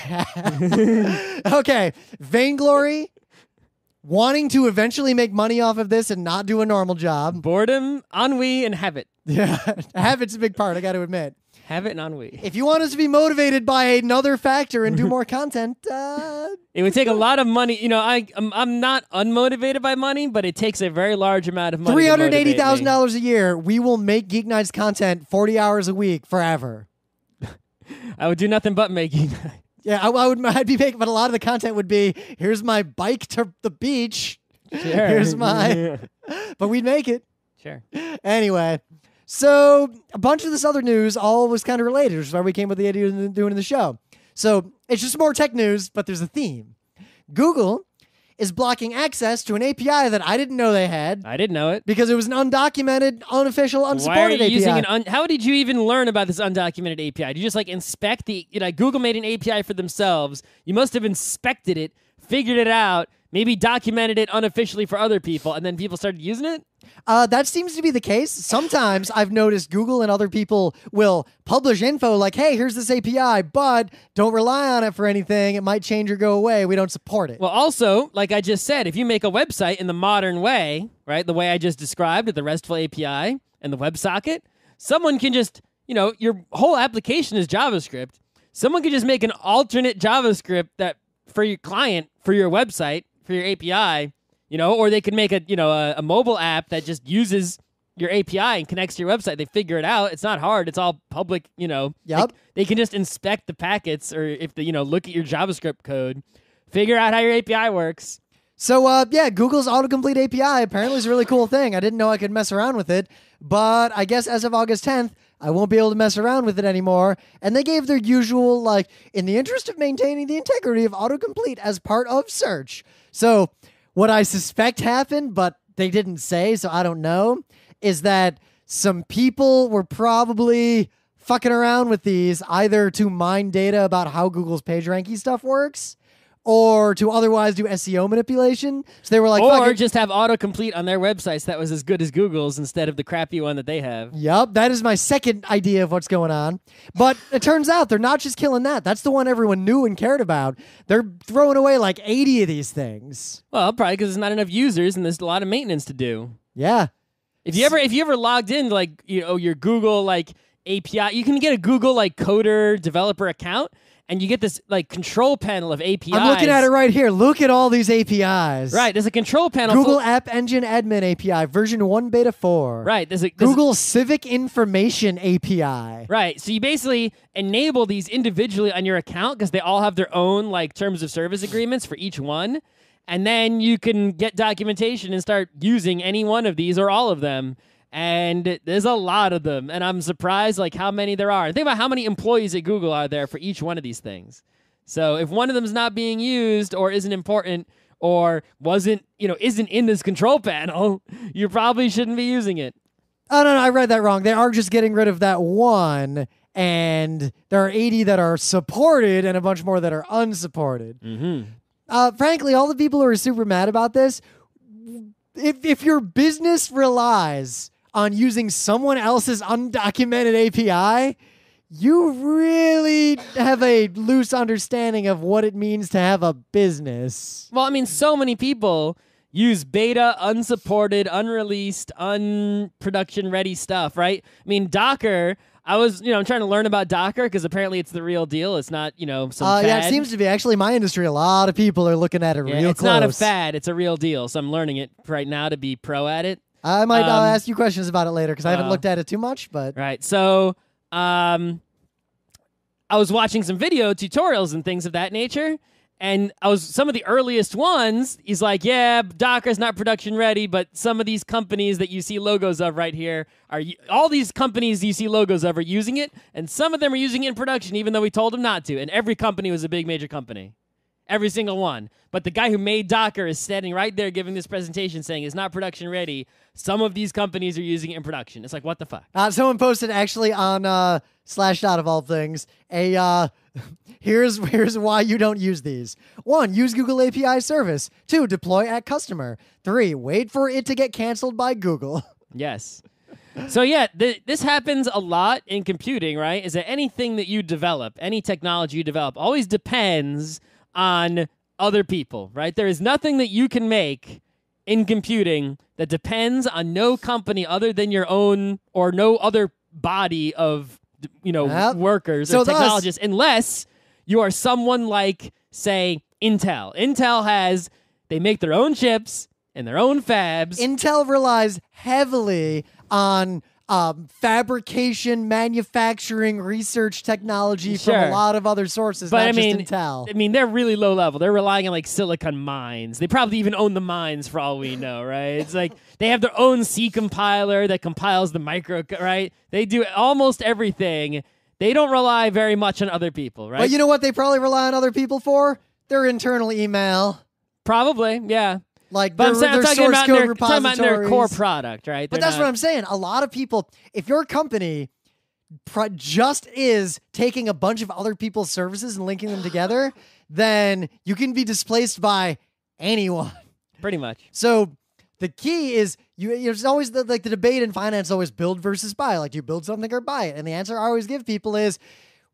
[SPEAKER 1] Okay, vainglory. Wanting to eventually make money off of this and not do a normal job.
[SPEAKER 2] Boredom, ennui, and habit.
[SPEAKER 1] Yeah, habit's a big part, I got to admit.
[SPEAKER 2] Habit and ennui.
[SPEAKER 1] If you want us to be motivated by another factor and do more content,
[SPEAKER 2] it would take a lot of money. I'm not unmotivated by money, but it takes a very large amount of money.
[SPEAKER 1] $380,000 a year. We will make Geeknights content 40 hours a week forever.
[SPEAKER 2] I would do nothing but make Geeknights.
[SPEAKER 1] Yeah, I'd be making, but a lot of the content would be, here's my bike to the beach.
[SPEAKER 2] Sure.
[SPEAKER 1] Here's my, but we'd make it.
[SPEAKER 2] Sure.
[SPEAKER 1] Anyway, so a bunch of this other news all was kind of related, which is why we came with the idea of doing the show. So it's just more tech news, but there's a theme. Google is blocking access to an API that I didn't know they had.
[SPEAKER 2] I didn't know it.
[SPEAKER 1] Because it was an undocumented, unofficial, unsupported API.
[SPEAKER 2] How did you even learn about this undocumented API? Did you just inspect the, Google made an API for themselves. You must have inspected it, figured it out, maybe documented it unofficially for other people, and then people started using it?
[SPEAKER 1] That seems to be the case. Sometimes I've noticed Google and other people will publish info like, hey, here's this API, but don't rely on it for anything. It might change or go away. We don't support it.
[SPEAKER 2] Well, also, like I just said, if you make a website in the modern way, right, the way I just described with the RESTful API and the WebSocket, someone can just, your whole application is JavaScript. Someone can just make an alternate JavaScript that for your client, for your website, for your API, or they could make a mobile app that just uses your API and connects to your website. They figure it out. It's not hard. It's all public,
[SPEAKER 1] Yep.
[SPEAKER 2] They can just inspect the packets or if they, look at your JavaScript code, figure out how your API works.
[SPEAKER 1] So, Google's autocomplete API apparently is a really cool thing. I didn't know I could mess around with it, but I guess as of August 10th, I won't be able to mess around with it anymore. And they gave their usual, in the interest of maintaining the integrity of autocomplete as part of search. So, what I suspect happened, but they didn't say, so I don't know, is that some people were probably fucking around with these either to mine data about how Google's PageRank stuff works or to otherwise do SEO manipulation. So they were like,
[SPEAKER 2] or just have autocomplete on their websites that was as good as Google's instead of the crappy one that they have.
[SPEAKER 1] Yep, that is my second idea of what's going on. But it turns out they're not just killing that. That's the one everyone knew and cared about. They're throwing away 80 of these things.
[SPEAKER 2] Well, probably because there's not enough users and there's a lot of maintenance to do.
[SPEAKER 1] Yeah.
[SPEAKER 2] If you ever logged in your Google API, you can get a Google Coder developer account. And you get this control panel of APIs.
[SPEAKER 1] I'm looking at it right here. Look at all these APIs.
[SPEAKER 2] Right, there's a control panel.
[SPEAKER 1] Google App Engine Admin API, version 1 beta 4.
[SPEAKER 2] Right, there's
[SPEAKER 1] Google Civic Information API.
[SPEAKER 2] Right, so you basically enable these individually on your account because they all have their own terms of service agreements for each one, and then you can get documentation and start using any one of these or all of them. And there's a lot of them, and I'm surprised how many there are. Think about how many employees at Google are there for each one of these things. So if one of them is not being used or isn't important or isn't in this control panel, you probably shouldn't be using it.
[SPEAKER 1] Oh, no, I read that wrong. They are just getting rid of that one, and there are 80 that are supported and a bunch more that are unsupported.
[SPEAKER 2] Mm-hmm.
[SPEAKER 1] Frankly, all the people who are super mad about this, if your business relies on using someone else's undocumented API, you really have a loose understanding of what it means to have a business.
[SPEAKER 2] Well, I mean, so many people use beta, unsupported, unreleased, unproduction-ready stuff, right? I mean, Docker, I'm trying to learn about Docker because apparently it's the real deal. It's not, some fad.
[SPEAKER 1] Yeah, it seems to be. Actually, my industry, a lot of people are looking at it real close.
[SPEAKER 2] It's not a fad. It's a real deal. So I'm learning it right now to be pro at it.
[SPEAKER 1] I might ask you questions about it later because I haven't looked at it too much. But
[SPEAKER 2] right. So I was watching some video tutorials and things of that nature. And some of the earliest ones, he's like, yeah, Docker's not production ready, but some of these companies that you see logos of right here all these companies you see logos of are using it, and some of them are using it in production, even though we told them not to. And every company was a big major company. Every single one. But the guy who made Docker is standing right there giving this presentation saying it's not production ready. Some of these companies are using it in production. It's like, what the fuck?
[SPEAKER 1] Someone posted actually on Slashdot of all things, here's why you don't use these. 1, use Google API service. 2, deploy at customer. 3, wait for it to get canceled by Google.
[SPEAKER 2] Yes. So yeah, this happens a lot in computing, right? Is that anything that you develop, any technology you develop, always depends on other people, right? There is nothing that you can make in computing that depends on no company other than your own or no other body of, workers or technologists, unless you are someone like, say, Intel. They make their own chips and their own fabs.
[SPEAKER 1] Intel relies heavily on fabrication, manufacturing, research technology from a lot of other sources,
[SPEAKER 2] but
[SPEAKER 1] not just Intel.
[SPEAKER 2] I mean, they're really low level. They're relying on like silicon mines. They probably even own the mines for all we know, right? It's like they have their own C compiler that compiles the micro, right? They do almost everything. They don't rely very much on other people, right?
[SPEAKER 1] But you know what they probably rely on other people for? Their internal email.
[SPEAKER 2] Probably, yeah.
[SPEAKER 1] Like
[SPEAKER 2] but
[SPEAKER 1] their
[SPEAKER 2] I'm talking
[SPEAKER 1] source
[SPEAKER 2] about
[SPEAKER 1] code repositories.
[SPEAKER 2] talking about their core product, right?
[SPEAKER 1] But that's what I'm saying. A lot of people, if your company just is taking a bunch of other people's services and linking them together, then you can be displaced by anyone.
[SPEAKER 2] Pretty much.
[SPEAKER 1] So the key is there's always the debate in finance, always build versus buy. Like, do you build something or buy it? And the answer I always give people is,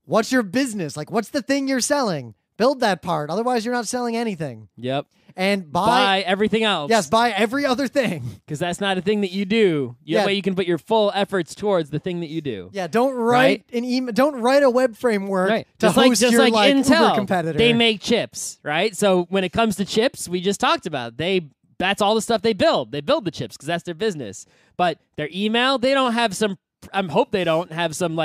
[SPEAKER 1] what's your business? Like, what's the thing you're selling? Build that part. Otherwise, you're not selling anything.
[SPEAKER 2] Yep.
[SPEAKER 1] And
[SPEAKER 2] buy everything else.
[SPEAKER 1] Yes, buy every other thing.
[SPEAKER 2] Because that's not a thing that you do. That way you can put your full efforts towards the thing that you do.
[SPEAKER 1] Yeah, don't write an email. Don't write a web framework to
[SPEAKER 2] host
[SPEAKER 1] your
[SPEAKER 2] Intel,
[SPEAKER 1] Uber competitor.
[SPEAKER 2] They make chips, right? So when it comes to chips, we just talked about that's all the stuff they build. They build the chips because that's their business. But their email, they don't have some. I hope they don't have some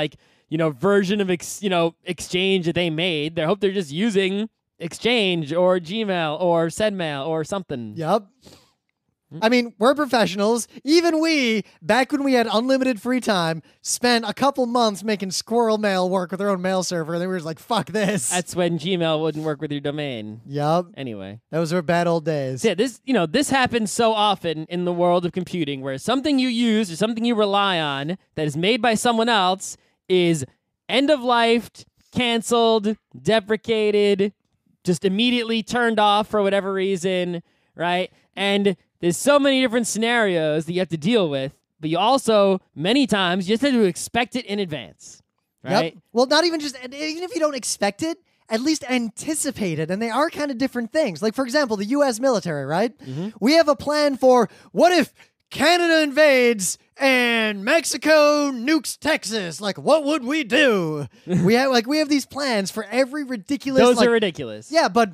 [SPEAKER 2] version of Exchange that they made. I hope they're just using Exchange or Gmail or SendMail or something.
[SPEAKER 1] Yep. I mean, we're professionals. Even we, back when we had unlimited free time, spent a couple months making squirrel mail work with our own mail server, and then we were just like, fuck this.
[SPEAKER 2] That's when Gmail wouldn't work with your domain.
[SPEAKER 1] Yep.
[SPEAKER 2] Anyway.
[SPEAKER 1] Those were bad old days.
[SPEAKER 2] So yeah, this happens so often in the world of computing, where something you use or something you rely on that is made by someone else is end of life, canceled, deprecated, just immediately turned off for whatever reason, right? And there's so many different scenarios that you have to deal with, but you also, many times, you just have to expect it in advance, right?
[SPEAKER 1] Yep. Well, not even if you don't expect it, at least anticipate it, and they are kind of different things. Like, for example, the U.S. military, right? Mm-hmm. We have a plan for what if Canada invades and Mexico nukes Texas. Like, what would we do? we have these plans for every ridiculous.
[SPEAKER 2] Those are ridiculous.
[SPEAKER 1] Yeah, but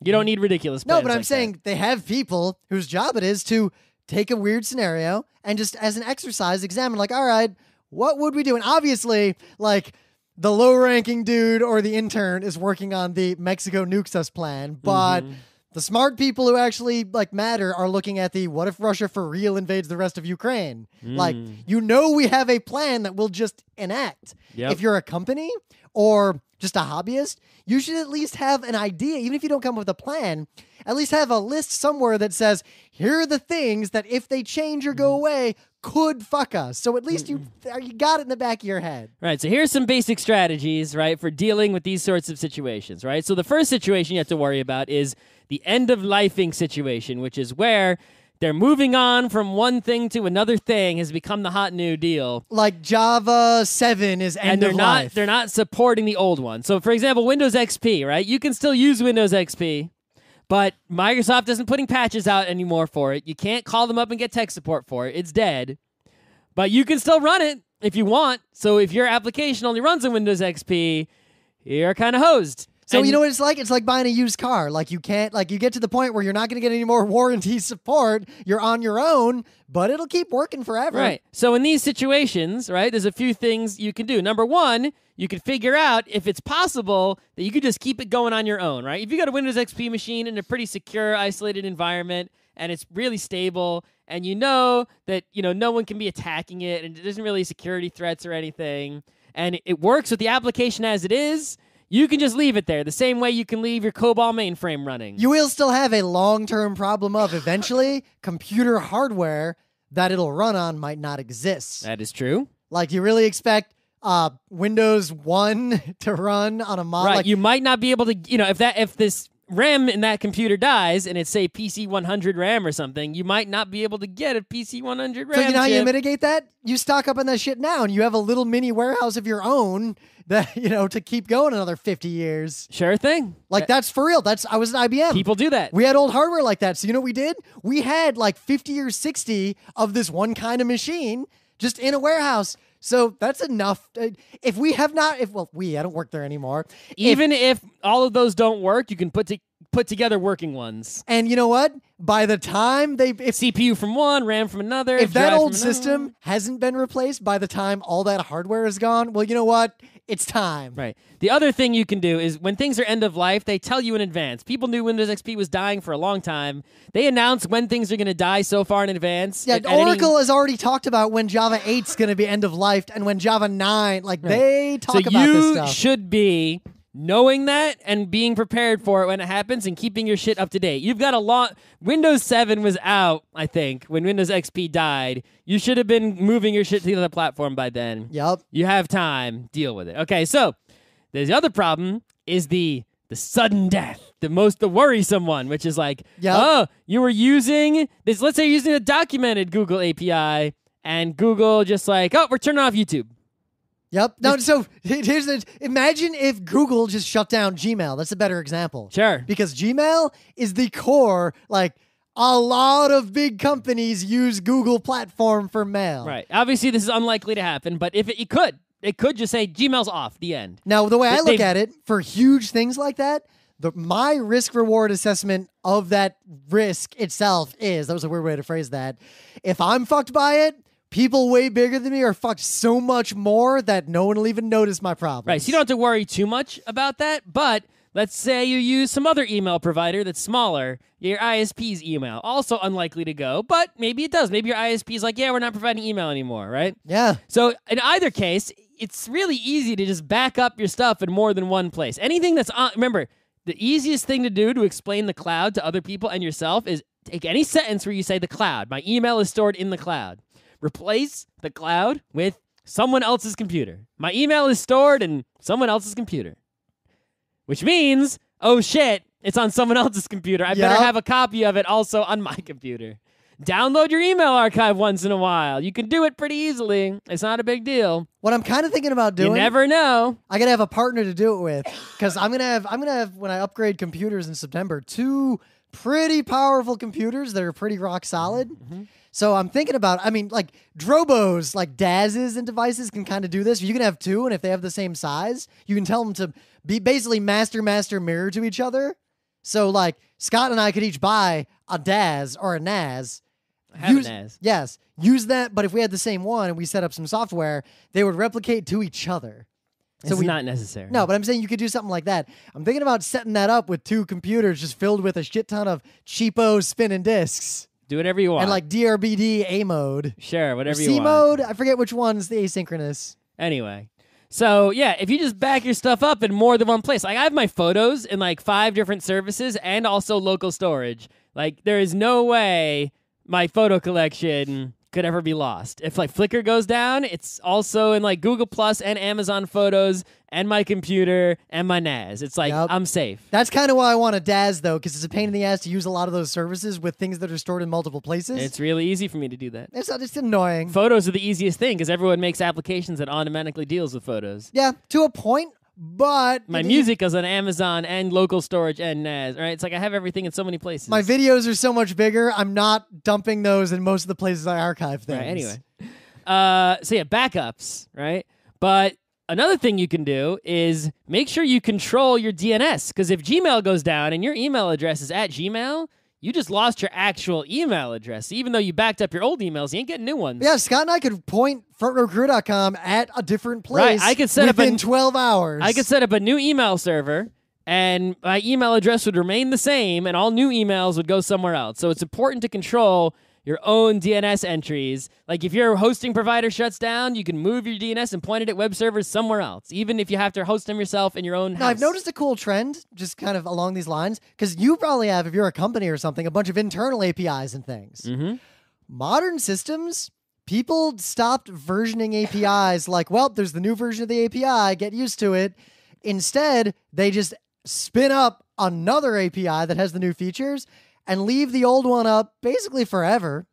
[SPEAKER 2] you don't need ridiculous plans.
[SPEAKER 1] No, but I'm saying they have people whose job it is to take a weird scenario and just as an exercise examine. Like, all right, what would we do? And obviously, like, the low-ranking dude or the intern is working on the Mexico nukes us plan, but. Mm-hmm. The smart people who actually matter are looking at the what if Russia for real invades the rest of Ukraine? Like, we have a plan that we'll just enact.
[SPEAKER 2] Yep.
[SPEAKER 1] If you're a company or just a hobbyist, you should at least have an idea, even if you don't come up with a plan, at least have a list somewhere that says, here are the things that if they change or go away could fuck us. So at least you got it in the back of your head.
[SPEAKER 2] Right, so here's some basic strategies, right, for dealing with these sorts of situations, right? So the first situation you have to worry about is the end-of-lifing situation, which is where they're moving on from one thing to another thing has become the hot new deal.
[SPEAKER 1] Like Java 7 is end of life.
[SPEAKER 2] They're not supporting the old one. So, for example, Windows XP, right? You can still use Windows XP, but Microsoft isn't putting patches out anymore for it. You can't call them up and get tech support for it. It's dead. But you can still run it if you want. So if your application only runs on Windows XP, you're kind of hosed.
[SPEAKER 1] So you know what it's like? It's like buying a used car. Like you can't, like you get to the point where you're not going to get any more warranty support. You're on your own, but it'll keep working forever.
[SPEAKER 2] Right. So in these situations, right, there's a few things you can do. Number one, you could figure out if it's possible that you could just keep it going on your own, right? If you got a Windows XP machine in a pretty secure, isolated environment, and it's really stable, and you know that, no one can be attacking it, and it isn't really security threats or anything, and it works with the application as it is, you can just leave it there, the same way you can leave your COBOL mainframe running.
[SPEAKER 1] You will still have a long-term problem of eventually computer hardware that it'll run on might not exist.
[SPEAKER 2] That is true.
[SPEAKER 1] Like, you really expect Windows 1 to run on a model?
[SPEAKER 2] Right,
[SPEAKER 1] like,
[SPEAKER 2] you might not be able to, if this RAM in that computer dies and it's, say, PC 100 RAM or something, you might not be able to get a PC 100 RAM
[SPEAKER 1] So you know how you
[SPEAKER 2] chip.
[SPEAKER 1] mitigate that? You stock up on that shit now, and you have a little mini warehouse of your own that, to keep going another 50 years.
[SPEAKER 2] Sure thing.
[SPEAKER 1] Like, that's for real. I was at IBM.
[SPEAKER 2] People do that.
[SPEAKER 1] We had old hardware like that. So you know what we did? We had like 50 or 60 of this one kind of machine just in a warehouse. So that's enough. If we have not, I don't work there anymore.
[SPEAKER 2] Even if all of those don't work, you can put together working ones.
[SPEAKER 1] And you know what? By the time if
[SPEAKER 2] CPU from one, RAM from another.
[SPEAKER 1] If that
[SPEAKER 2] drive
[SPEAKER 1] old
[SPEAKER 2] from another
[SPEAKER 1] system hasn't been replaced by the time all that hardware is gone, well, you know what? It's time.
[SPEAKER 2] Right. The other thing you can do is when things are end of life, they tell you in advance. People knew Windows XP was dying for a long time. They announce when things are going to die so far in advance.
[SPEAKER 1] Yeah, Oracle has already talked about when Java 8's going to be end of life and when Java 9, they talk about this stuff.
[SPEAKER 2] So you should be knowing that and being prepared for it when it happens and keeping your shit up to date. You've got a lot. Windows 7 was out, I think, when Windows XP died. You should have been moving your shit to the other platform by then.
[SPEAKER 1] Yep.
[SPEAKER 2] You have time. Deal with it. Okay, so the other problem is the sudden death, the worrisome one, which is like, you were using this. Let's say you're using a documented Google API, and Google just like, we're turning off YouTube.
[SPEAKER 1] Yep. No, so imagine if Google just shut down Gmail. That's a better example.
[SPEAKER 2] Sure.
[SPEAKER 1] Because Gmail is the core, a lot of big companies use Google platform for mail.
[SPEAKER 2] Right. Obviously, this is unlikely to happen, but if it could just say Gmail's off, the end.
[SPEAKER 1] Now, the way I look at it, for huge things like that, my risk-reward assessment of that risk itself is, that was a weird way to phrase that, if I'm fucked by it, people way bigger than me are fucked so much more that no one will even notice my problems.
[SPEAKER 2] Right, so you don't have to worry too much about that, but let's say you use some other email provider that's smaller, your ISP's email. Also unlikely to go, but maybe it does. Maybe your ISP's like, we're not providing email anymore, right?
[SPEAKER 1] Yeah.
[SPEAKER 2] So in either case, it's really easy to just back up your stuff in more than one place. Anything that's on, remember, the easiest thing to do to explain the cloud to other people and yourself is take any sentence where you say the cloud. My email is stored in the cloud. Replace the cloud with someone else's computer. My email is stored in someone else's computer. Which means, oh shit, it's on someone else's computer. I better have a copy of it also on my computer. Download your email archive once in a while. You can do it pretty easily. It's not a big deal.
[SPEAKER 1] What I'm kind of thinking about doing,
[SPEAKER 2] you never know.
[SPEAKER 1] I gotta have a partner to do it with, because I'm gonna have when I upgrade computers in September, 2 pretty powerful computers that are pretty rock solid. Mm-hmm. So I'm thinking about, Drobos, like DASs and devices can kind of do this. You can have 2, and if they have the same size, you can tell them to be basically master mirror to each other. So Scott and I could each buy a DAS or a NAS.
[SPEAKER 2] I have a NAS.
[SPEAKER 1] Yes. Use that, but if we had the same one and we set up some software, they would replicate to each other.
[SPEAKER 2] It's not necessary.
[SPEAKER 1] No, but I'm saying you could do something like that. I'm thinking about setting that up with 2 computers just filled with a shit ton of cheapo spinning disks.
[SPEAKER 2] Do whatever you want.
[SPEAKER 1] And DRBD A mode.
[SPEAKER 2] Sure, whatever
[SPEAKER 1] you
[SPEAKER 2] want.
[SPEAKER 1] C mode, I forget which one's the asynchronous.
[SPEAKER 2] Anyway. So, yeah, if you just back your stuff up in more than one place. I have my photos in 5 different services and also local storage. There is no way my photo collection could ever be lost. If like Flickr goes down, it's also in like Google Plus and Amazon Photos and my computer and my NAS. It's like, I'm safe.
[SPEAKER 1] That's kind of why I want a DAS, though, because it's a pain in the ass to use a lot of those services with things that are stored in multiple places.
[SPEAKER 2] It's really easy for me to do that.
[SPEAKER 1] It's annoying.
[SPEAKER 2] Photos are the easiest thing because everyone makes applications that automatically deals with photos.
[SPEAKER 1] Yeah, to a point, but...
[SPEAKER 2] My music is on Amazon and local storage and NAS, right? It's like I have everything in so many places.
[SPEAKER 1] My videos are so much bigger, I'm not dumping those in most of the places I archive things.
[SPEAKER 2] Right, anyway. So yeah, backups, right? But another thing you can do is make sure you control your DNS, because if Gmail goes down and your email address is at Gmail, you just lost your actual email address. So even though you backed up your old emails, you ain't getting new ones.
[SPEAKER 1] Yeah, Scott and I could point frontrowcrew.com at a different place
[SPEAKER 2] I could set
[SPEAKER 1] within 12 hours.
[SPEAKER 2] I could set up a new email server, and my email address would remain the same, and all new emails would go somewhere else. So it's important to control your own DNS entries. Like if your hosting provider shuts down, you can move your DNS and point it at web servers somewhere else, even if you have to host them yourself in your own house.
[SPEAKER 1] Now, I've noticed a cool trend just kind of along these lines, because you probably have, if you're a company or something, a bunch of internal APIs and things.
[SPEAKER 2] Mm-hmm.
[SPEAKER 1] Modern systems, people stopped versioning APIs like, well, there's the new version of the API, get used to it. Instead, they just spin up another API that has the new features and leave the old one up basically forever.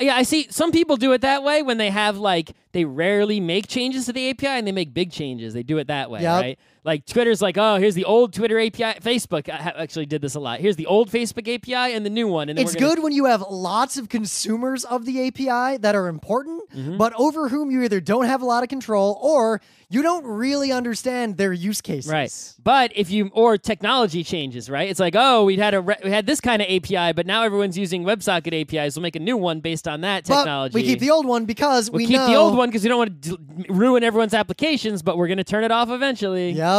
[SPEAKER 2] Yeah, I see some people do it that way when they have, like, they rarely make changes to the API and they make big changes. They do it that way, right? Like, Twitter's like, oh, here's the old Twitter API. Facebook actually did this a lot. Here's the old Facebook API and the new one. And then
[SPEAKER 1] it's good when you have lots of consumers of the API that are important, but over whom you either don't have a lot of control or you don't really understand their use cases.
[SPEAKER 2] Right. But if you, or technology changes, right? It's like, oh, we had this kind of API, but now everyone's using WebSocket APIs. We'll make a new one based on that technology.
[SPEAKER 1] But we keep the old one because
[SPEAKER 2] we keep the old one because we don't want to ruin everyone's applications, but we're going to turn it off eventually.
[SPEAKER 1] Yep.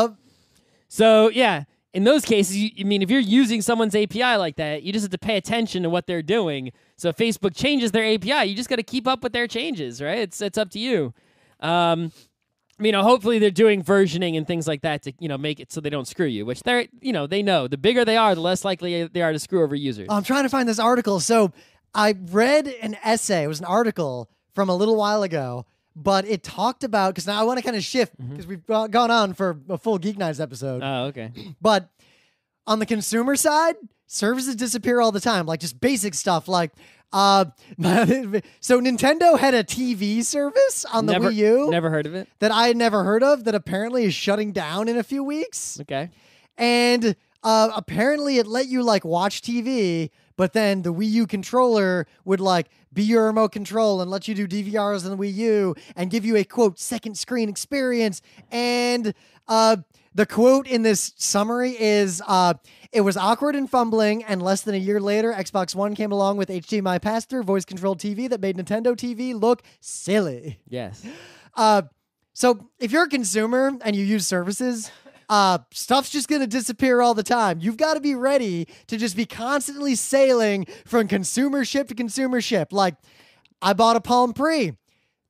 [SPEAKER 2] So, yeah, in those cases, if you're using someone's API like that, you just have to pay attention to what they're doing. So if Facebook changes their API, you just got to keep up with their changes, right? It's up to you. Hopefully they're doing versioning and things like that to, make it so they don't screw you, which they know. The bigger they are, the less likely they are to screw over users.
[SPEAKER 1] I'm trying to find this article. So I read an essay. It was an article from a little while ago, but it talked about, because now I want to kind of shift because we've gone on for a full Geeknights episode.
[SPEAKER 2] Oh, okay.
[SPEAKER 1] But on the consumer side, services disappear all the time, like just basic stuff like so Nintendo had a TV service on the Wii U.
[SPEAKER 2] Never heard of it.
[SPEAKER 1] That I had never heard of that apparently is shutting down in a few weeks.
[SPEAKER 2] Okay.
[SPEAKER 1] And apparently it let you like watch TV, but then the Wii U controller would like be your remote control and let you do DVRs on the Wii U and give you a, quote, second screen experience. And the quote in this summary is, it was awkward and fumbling, and less than a year later, Xbox One came along with HDMI pass-through, voice-controlled TV that made Nintendo TV look silly.
[SPEAKER 2] Yes.
[SPEAKER 1] So if you're a consumer and you use services, stuff's just going to disappear all the time. You've got to be ready to just be constantly sailing from consumer ship to consumer ship. Like, I bought a Palm Pre.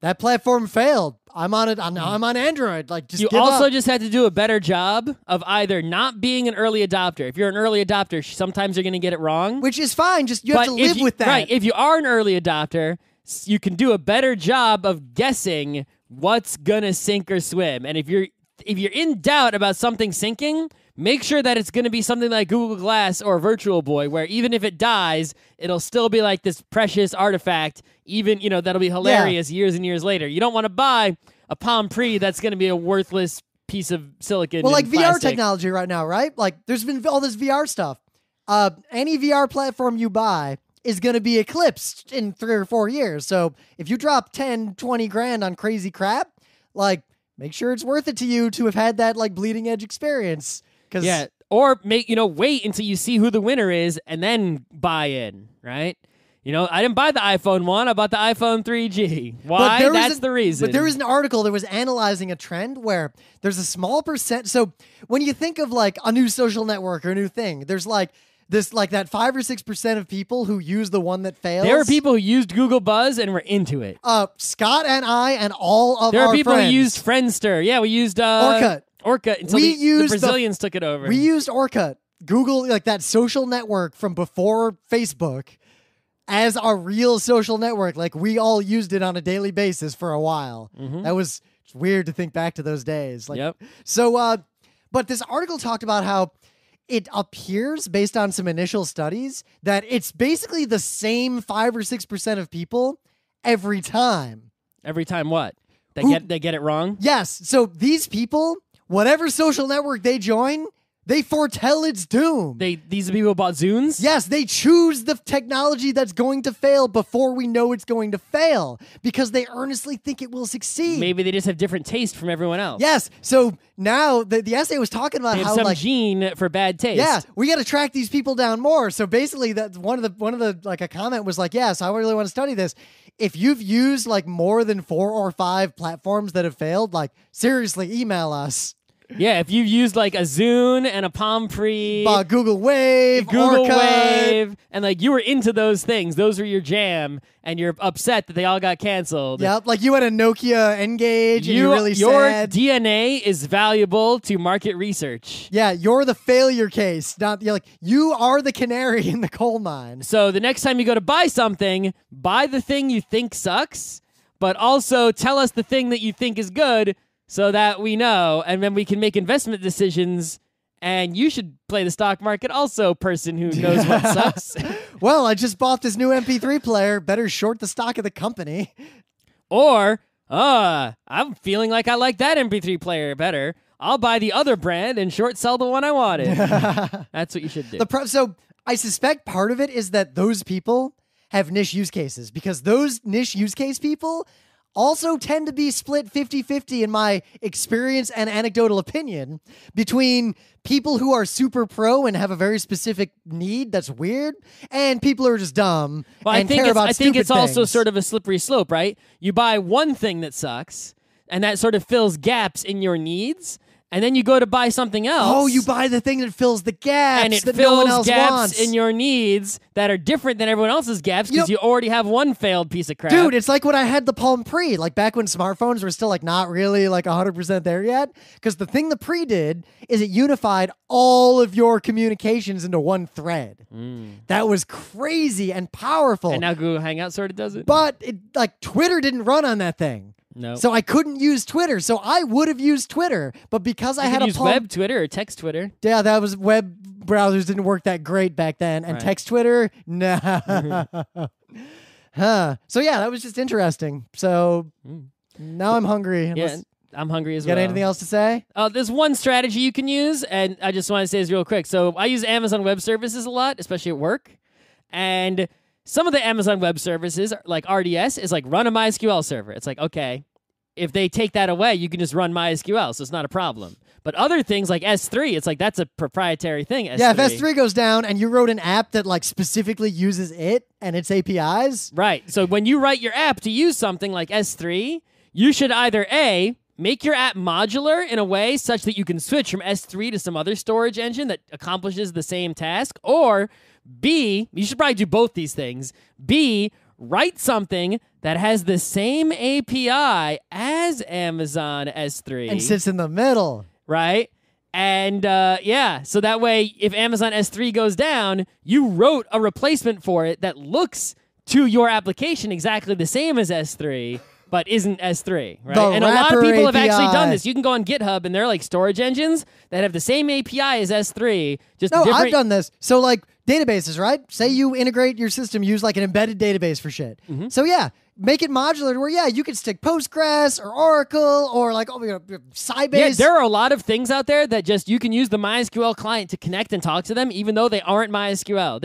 [SPEAKER 1] That platform failed. I'm on it. Now I'm on Android. Like, just
[SPEAKER 2] you
[SPEAKER 1] give
[SPEAKER 2] also
[SPEAKER 1] up.
[SPEAKER 2] just had to do a better job of either not being an early adopter. If you're an early adopter, sometimes you're going to get it wrong.
[SPEAKER 1] Which is fine. Just you have to live with that.
[SPEAKER 2] Right. If you are an early adopter, you can do a better job of guessing what's going to sink or swim. And if you're in doubt about something sinking, make sure that it's going to be something like Google Glass or Virtual Boy, where even if it dies, it'll still be like this precious artifact, even, that'll be hilarious years and years later. You don't want to buy a Palm Pre that's going to be a worthless piece of silicon.
[SPEAKER 1] Well, like
[SPEAKER 2] plastic.
[SPEAKER 1] VR technology right now, right? Like, there's been all this VR stuff. Any VR platform you buy is going to be eclipsed in 3 or 4 years. So if you drop 10, 20 grand on crazy crap, like, make sure it's worth it to you to have had that like bleeding edge experience.
[SPEAKER 2] Yeah, or wait until you see who the winner is and then buy in, right? I didn't buy the iPhone 1, I bought the iPhone 3G. Why? That's the reason.
[SPEAKER 1] But there was an article that was analyzing a trend where there's a small percent. So when you think of like a new social network or a new thing, there's like this like that 5 or 6% of people who use the one that fails.
[SPEAKER 2] There were people who used Google Buzz and were into it.
[SPEAKER 1] Scott and I and all of our friends.
[SPEAKER 2] There are people who used Friendster. Yeah, we used Orkut until the Brazilians took it over.
[SPEAKER 1] We used Orkut, Google, like that social network from before Facebook. as our real social network. Like, we all used it on a daily basis for a while. That was weird to think back to those days. Like, so, but this article talked about how it appears, based on some initial studies, that it's basically the same 5 or 6% of people every time.
[SPEAKER 2] Every time what? They get it wrong?
[SPEAKER 1] Yes. So these people, whatever social network they join, they foretell its doom.
[SPEAKER 2] These are people who bought Zunes?
[SPEAKER 1] Yes, they choose the technology that's going to fail before we know it's going to fail because they earnestly think it will succeed.
[SPEAKER 2] Maybe they just have different taste from everyone else.
[SPEAKER 1] Yes. So now the essay was talking about
[SPEAKER 2] they have
[SPEAKER 1] how
[SPEAKER 2] some
[SPEAKER 1] like
[SPEAKER 2] gene for bad taste.
[SPEAKER 1] yeah, we got to track these people down more. So basically, that's one of the like a comment was like, yes, I really want to study this. If you've used like more than 4 or 5 platforms that have failed, like seriously, email us.
[SPEAKER 2] Yeah, if you've used like a Zune and a Palm Pre,
[SPEAKER 1] Google Wave,
[SPEAKER 2] Google
[SPEAKER 1] Orca.
[SPEAKER 2] Wave, and like you were into those things, those were your jam, and you're upset that they all got canceled.
[SPEAKER 1] Yep, like you had a Nokia Engage and you're really
[SPEAKER 2] your
[SPEAKER 1] sad.
[SPEAKER 2] DNA is valuable to market research.
[SPEAKER 1] Yeah, you're the failure case. You are the canary in the coal mine.
[SPEAKER 2] So the next time you go to buy something, buy the thing you think sucks, but also tell us the thing that you think is good, so that we know, and then we can make investment decisions. And you should play the stock market also, person who knows what sucks.
[SPEAKER 1] Well, I just bought this new MP3 player. Better short the stock of the company.
[SPEAKER 2] Or, I'm feeling like I like that MP3 player better. I'll buy the other brand and short sell the one I wanted. That's what you should do.
[SPEAKER 1] So I suspect part of it is that those people have niche use cases, because those niche use case people also tend to be split 50-50 in my experience and anecdotal opinion between people who are super pro and have a very specific need that's weird and people who are just dumb and care about stupid
[SPEAKER 2] think it's also
[SPEAKER 1] things.
[SPEAKER 2] sort of a slippery slope, right? You buy one thing that sucks, and that sort of fills gaps in your needs. And then you go to buy something else.
[SPEAKER 1] Oh, you buy the thing that fills the gaps
[SPEAKER 2] and it
[SPEAKER 1] that
[SPEAKER 2] fills
[SPEAKER 1] no one else
[SPEAKER 2] gaps
[SPEAKER 1] wants.
[SPEAKER 2] in your needs that are different than everyone else's gaps because you already have one failed piece of crap.
[SPEAKER 1] Dude, it's like when I had the Palm Pre, like back when smartphones were still like not really like 100% there yet. Because the thing the Pre did is it unified all of your communications into one thread. That was crazy and powerful.
[SPEAKER 2] And now Google Hangout sort of does it.
[SPEAKER 1] But Twitter didn't run on that thing.
[SPEAKER 2] No.
[SPEAKER 1] So I couldn't use Twitter. So I would have used Twitter, but because I had a
[SPEAKER 2] use web Twitter or text Twitter.
[SPEAKER 1] Yeah, that was web browsers didn't work that great back then, and text Twitter, nah. So yeah, that was just interesting. So now I'm hungry.
[SPEAKER 2] Yeah, I'm hungry as well.
[SPEAKER 1] Got anything else to say?
[SPEAKER 2] There's one strategy you can use, and I just want to say this real quick. So I use Amazon Web Services a lot, especially at work, and some of the Amazon Web Services, like RDS, is like run a MySQL server. It's like, okay, if they take that away, you can just run MySQL, so it's not a problem. But other things like S3, it's like that's a proprietary thing. S3.
[SPEAKER 1] Yeah, if S3 goes down and you wrote an app that like specifically uses it and its APIs.
[SPEAKER 2] Right. So when you write your app to use something like S3, you should either A, make your app modular in a way such that you can switch from S3 to some other storage engine that accomplishes the same task, or B, you should probably do both these things. B, write something that has the same API as Amazon S3.
[SPEAKER 1] And sits in the middle.
[SPEAKER 2] Right? And so that way, if Amazon S3 goes down, you wrote a replacement for it that looks to your application exactly the same as S3, but isn't S3, right? And a lot of people have actually done this. You can go on GitHub, and they're like storage engines that have the same API as S3.
[SPEAKER 1] I've done this. So like databases, right? Say you integrate your system, use like an embedded database for shit. So yeah, make it modular to where, you could stick Postgres or Oracle or like Sybase.
[SPEAKER 2] Yeah, there are a lot of things out there that just you can use the MySQL client to connect and talk to them, even though they aren't MySQL.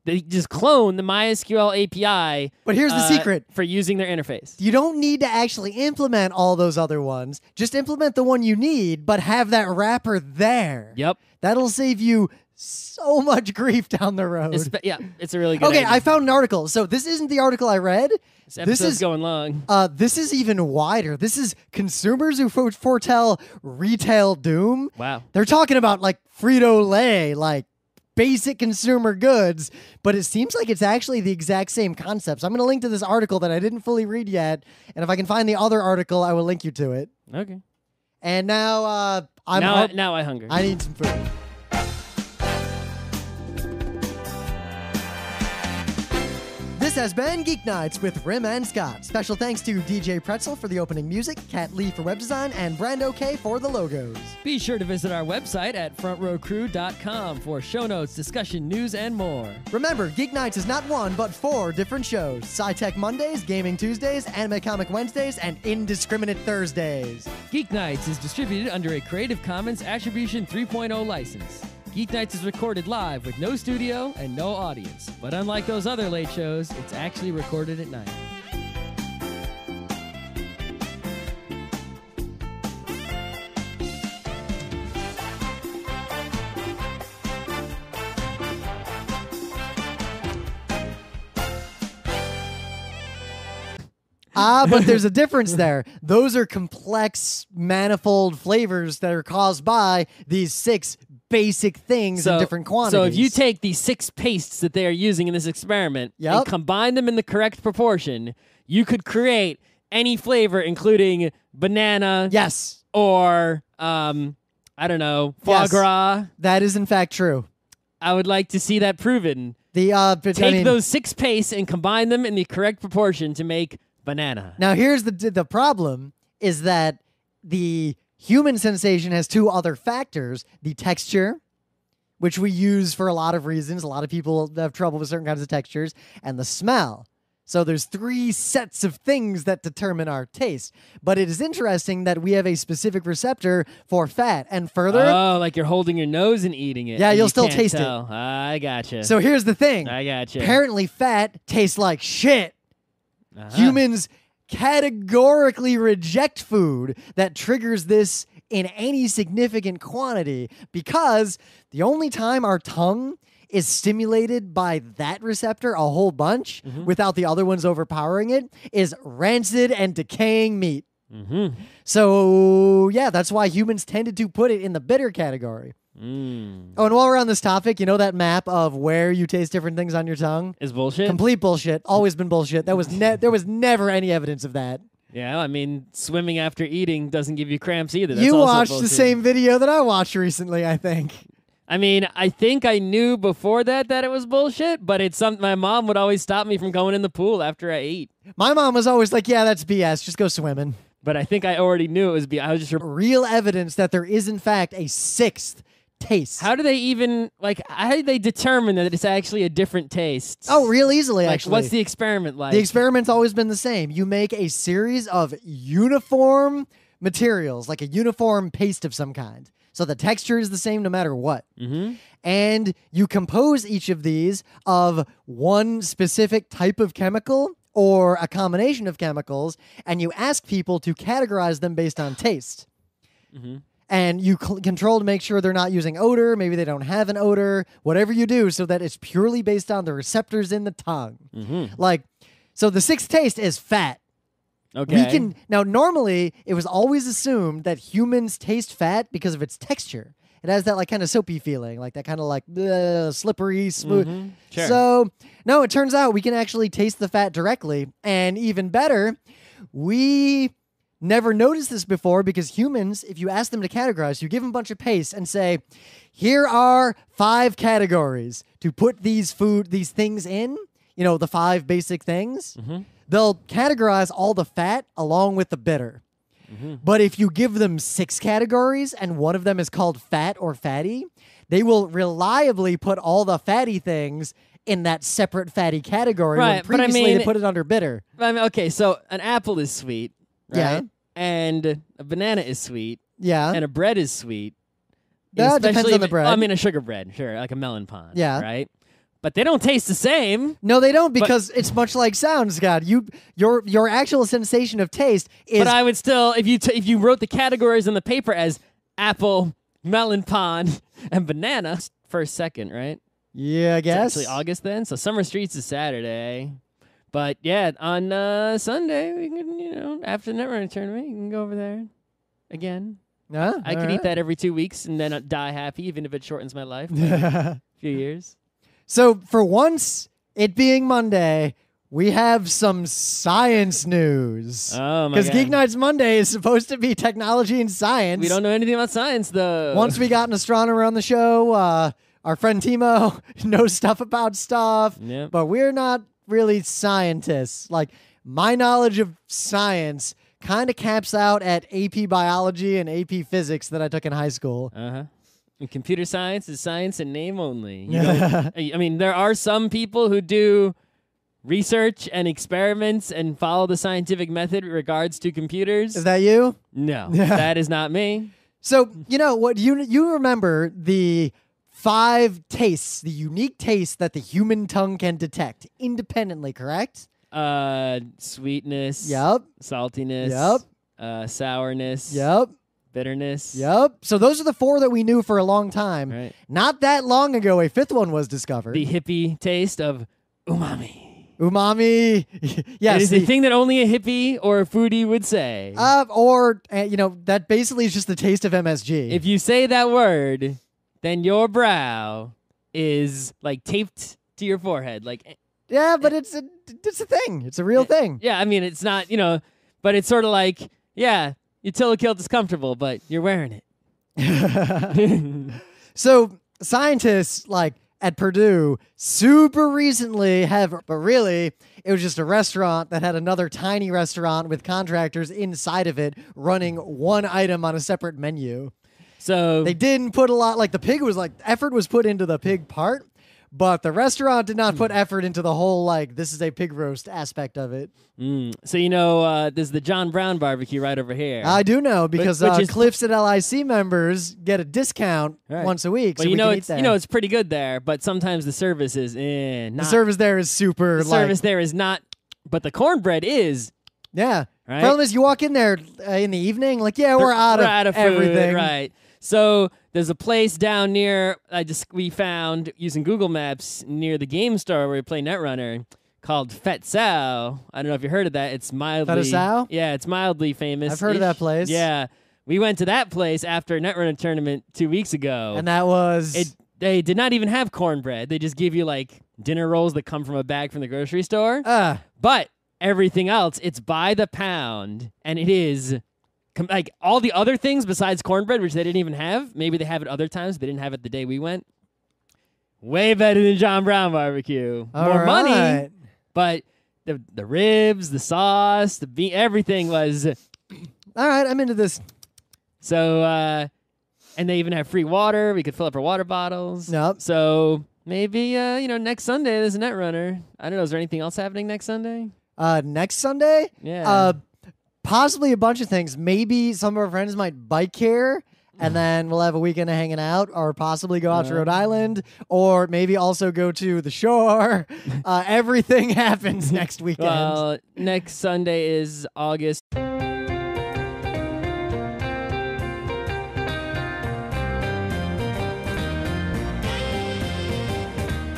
[SPEAKER 2] They just clone the MySQL API.
[SPEAKER 1] But here's the secret.
[SPEAKER 2] For using their interface.
[SPEAKER 1] You don't need to actually implement all those other ones. Just implement the one you need, but have that wrapper there.
[SPEAKER 2] Yep.
[SPEAKER 1] That'll save you so much grief down the road.
[SPEAKER 2] It's a really good idea.
[SPEAKER 1] I found an article. So this isn't the article I read.
[SPEAKER 2] This episode's going long.
[SPEAKER 1] This is even wider. This is consumers who foretell retail doom.
[SPEAKER 2] Wow.
[SPEAKER 1] They're talking about like Frito-Lay, like basic consumer goods, but it seems like it's actually the exact same concept. So I'm going to link to this article that I didn't fully read yet, and if I can find the other article, I will link you to it.
[SPEAKER 2] Okay.
[SPEAKER 1] And now
[SPEAKER 2] now I hunger.
[SPEAKER 1] I need some food. This has been Geek Nights with Rim and Scott. Special thanks to DJ Pretzel for the opening music, Kat Lee for web design, and Brando K for the logos.
[SPEAKER 2] Be sure to visit our website at frontrowcrew.com for show notes, discussion, news, and more.
[SPEAKER 1] Remember, Geek Nights is not one, but 4 different shows. Sci-Tech Mondays, Gaming Tuesdays, Anime Comic Wednesdays, and Indiscriminate Thursdays.
[SPEAKER 2] Geek Nights is distributed under a Creative Commons Attribution 3.0 license. Geek Nights is recorded live with no studio and no audience. But unlike those other late shows, it's actually recorded at night.
[SPEAKER 1] But there's a difference there. Those are complex, manifold flavors that are caused by these 6 basic things in different quantities.
[SPEAKER 2] So if you take these 6 pastes that they are using in this experiment and combine them in the correct proportion, you could create any flavor, including banana.
[SPEAKER 1] Yes.
[SPEAKER 2] Or, I don't know, foie gras.
[SPEAKER 1] That is in fact true.
[SPEAKER 2] I would like to see that proven.
[SPEAKER 1] Take
[SPEAKER 2] those 6 pastes and combine them in the correct proportion to make banana.
[SPEAKER 1] Now here's the problem is that the human sensation has 2 other factors: the texture, which we use for a lot of reasons. A lot of people have trouble with certain kinds of textures, and the smell. So there's 3 sets of things that determine our taste. But it is interesting that we have a specific receptor for fat. And further...
[SPEAKER 2] Oh, like you're holding your nose and eating it.
[SPEAKER 1] Yeah,
[SPEAKER 2] and
[SPEAKER 1] you'll
[SPEAKER 2] you
[SPEAKER 1] still
[SPEAKER 2] can't
[SPEAKER 1] taste
[SPEAKER 2] tell.
[SPEAKER 1] it.
[SPEAKER 2] I gotcha.
[SPEAKER 1] So here's the thing.
[SPEAKER 2] I gotcha.
[SPEAKER 1] Apparently fat tastes like shit.
[SPEAKER 2] Uh-huh.
[SPEAKER 1] Humans categorically reject food that triggers this in any significant quantity because the only time our tongue is stimulated by that receptor a whole bunch without the other ones overpowering it is rancid and decaying meat. So, yeah, that's why humans tended to put it in the bitter category. Oh, and while we're on this topic, you know that map of where you taste different things on your tongue?
[SPEAKER 2] Is bullshit?
[SPEAKER 1] Complete bullshit. Always been bullshit. There was never any evidence of that.
[SPEAKER 2] Yeah, I mean, swimming after eating doesn't give you cramps either. That's
[SPEAKER 1] you
[SPEAKER 2] also
[SPEAKER 1] watched
[SPEAKER 2] bullshit.
[SPEAKER 1] the same video that I watched recently, I think.
[SPEAKER 2] I mean, I think I knew before that it was bullshit, but it's something my mom would always stop me from going in the pool after I ate.
[SPEAKER 1] My mom was always like, yeah, that's BS. Just go swimming.
[SPEAKER 2] But I think I already knew it was BS. I was just
[SPEAKER 1] real evidence that there is, in fact, a 6th taste.
[SPEAKER 2] How do they even, how do they determine that it's actually a different taste?
[SPEAKER 1] Oh, real easily, actually.
[SPEAKER 2] What's the experiment like?
[SPEAKER 1] The experiment's always been the same. You make a series of uniform materials, like a uniform paste of some kind. So the texture is the same no matter what. And you compose each of these of one specific type of chemical or a combination of chemicals, and you ask people to categorize them based on taste. And you control to make sure they're not using odor, maybe they don't have an odor, whatever you do, so that it's purely based on the receptors in the tongue. So the 6th taste is fat.
[SPEAKER 2] Okay.
[SPEAKER 1] Now, normally, it was always assumed that humans taste fat because of its texture. It has that kind of soapy feeling, like that kind of slippery, smooth.
[SPEAKER 2] Sure.
[SPEAKER 1] So, no, it turns out we can actually taste the fat directly. And even better, we never noticed this before because humans, if you ask them to categorize, you give them a bunch of paste and say, here are 5 categories to put these things in, the 5 basic things. They'll categorize all the fat along with the bitter. But if you give them 6 categories and one of them is called fat or fatty, they will reliably put all the fatty things in that separate fatty category when previously they put it under bitter.
[SPEAKER 2] Okay, so an apple is sweet, right?
[SPEAKER 1] Yeah.
[SPEAKER 2] And a banana is sweet.
[SPEAKER 1] Yeah.
[SPEAKER 2] And a bread is sweet.
[SPEAKER 1] That depends on the bread.
[SPEAKER 2] I mean, a sugar bread, sure, like a melon pond.
[SPEAKER 1] Yeah.
[SPEAKER 2] Right? But they don't taste the same.
[SPEAKER 1] No, they don't, because it's much like sound, Scott. Your actual sensation of taste is...
[SPEAKER 2] But I would still, if you wrote the categories on the paper as apple, melon pond, and banana, first, second, right?
[SPEAKER 1] Yeah, I guess.
[SPEAKER 2] It's actually August then, so Summer Streets is Saturday. But yeah, on Sunday, we can, after the Netrunner tournament, you can go over there again. I could eat that every 2 weeks and then die happy, even if it shortens my life by a few years.
[SPEAKER 1] So for once, it being Monday, we have some science news.
[SPEAKER 2] Oh, my God.
[SPEAKER 1] Because Geek Nights Monday is supposed to be technology and science.
[SPEAKER 2] We don't know anything about science, though.
[SPEAKER 1] Once we got an astronomer on the show, our friend Timo knows stuff about stuff.
[SPEAKER 2] Yep.
[SPEAKER 1] But we're not really scientists. Like, my knowledge of science kind of caps out at AP biology and AP physics that I took in high school.
[SPEAKER 2] And computer science is science in name only. You don't- I mean, there are some people who do research and experiments and follow the scientific method in regards to computers.
[SPEAKER 1] Is that you?
[SPEAKER 2] No, that is not me.
[SPEAKER 1] So, you know what? You remember the 5 tastes, the unique tastes that the human tongue can detect independently, correct?
[SPEAKER 2] Sweetness.
[SPEAKER 1] Yep.
[SPEAKER 2] Saltiness. Yep. Sourness.
[SPEAKER 1] Yep.
[SPEAKER 2] Bitterness.
[SPEAKER 1] Yep. So those are the 4 that we knew for a long time.
[SPEAKER 2] Right.
[SPEAKER 1] Not that long ago, a 5th one was discovered.
[SPEAKER 2] The hippie taste of umami.
[SPEAKER 1] Umami. Yes.
[SPEAKER 2] It is a thing that only a hippie or a foodie would say.
[SPEAKER 1] That basically is just the taste of MSG.
[SPEAKER 2] If you say that word, then your brow is like taped to your forehead. Like,
[SPEAKER 1] yeah, but it's a thing. It's a real thing.
[SPEAKER 2] yeah, I mean, it's not, but it's sort of like, yeah, your toe kilt is comfortable, but you're wearing it.
[SPEAKER 1] So scientists at Purdue super recently but really it was just a restaurant that had another tiny restaurant with contractors inside of it running one item on a separate menu.
[SPEAKER 2] So
[SPEAKER 1] they didn't put a lot, the pig was effort was put into the pig part, but the restaurant did not put effort into the whole, this is a pig roast aspect of it.
[SPEAKER 2] So, there's the John Brown barbecue right over here.
[SPEAKER 1] I do know, because
[SPEAKER 2] Which is
[SPEAKER 1] Cliffs and LIC members get a discount once a week.
[SPEAKER 2] But
[SPEAKER 1] so we can eat there.
[SPEAKER 2] it's pretty good there, but sometimes the service is not.
[SPEAKER 1] The service there is super,
[SPEAKER 2] The service there is not, but the cornbread is.
[SPEAKER 1] Yeah.
[SPEAKER 2] Right?
[SPEAKER 1] Problem is, you walk in there in the evening, we're out of
[SPEAKER 2] food,
[SPEAKER 1] everything.
[SPEAKER 2] Right. So there's a place down near we found using Google Maps near the game store where we play Netrunner called Fet Sao. I don't know if you heard of that. It's mildly
[SPEAKER 1] Sao?
[SPEAKER 2] Yeah, it's mildly famous.
[SPEAKER 1] I've heard of that place.
[SPEAKER 2] Yeah. We went to that place after a Netrunner tournament 2 weeks ago.
[SPEAKER 1] And that was
[SPEAKER 2] they did not even have cornbread. They just give you dinner rolls that come from a bag from the grocery store. But everything else, it's by the pound, and it is all the other things besides cornbread, which they didn't even have. Maybe they have it other times, but they didn't have it the day we went. Way better than John Brown barbecue. More money, but the ribs, the sauce, the bean, everything was.
[SPEAKER 1] All right, I'm into this.
[SPEAKER 2] So, and they even have free water. We could fill up our water bottles.
[SPEAKER 1] Yep.
[SPEAKER 2] So maybe next Sunday there's a Netrunner. I don't know. Is there anything else happening next Sunday?
[SPEAKER 1] Next Sunday?
[SPEAKER 2] Yeah.
[SPEAKER 1] Possibly a bunch of things. Maybe some of our friends might bike here, and then we'll have a weekend of hanging out, or possibly go out to Rhode Island, or maybe also go to the shore. Everything happens next weekend.
[SPEAKER 2] Well, next Sunday is August.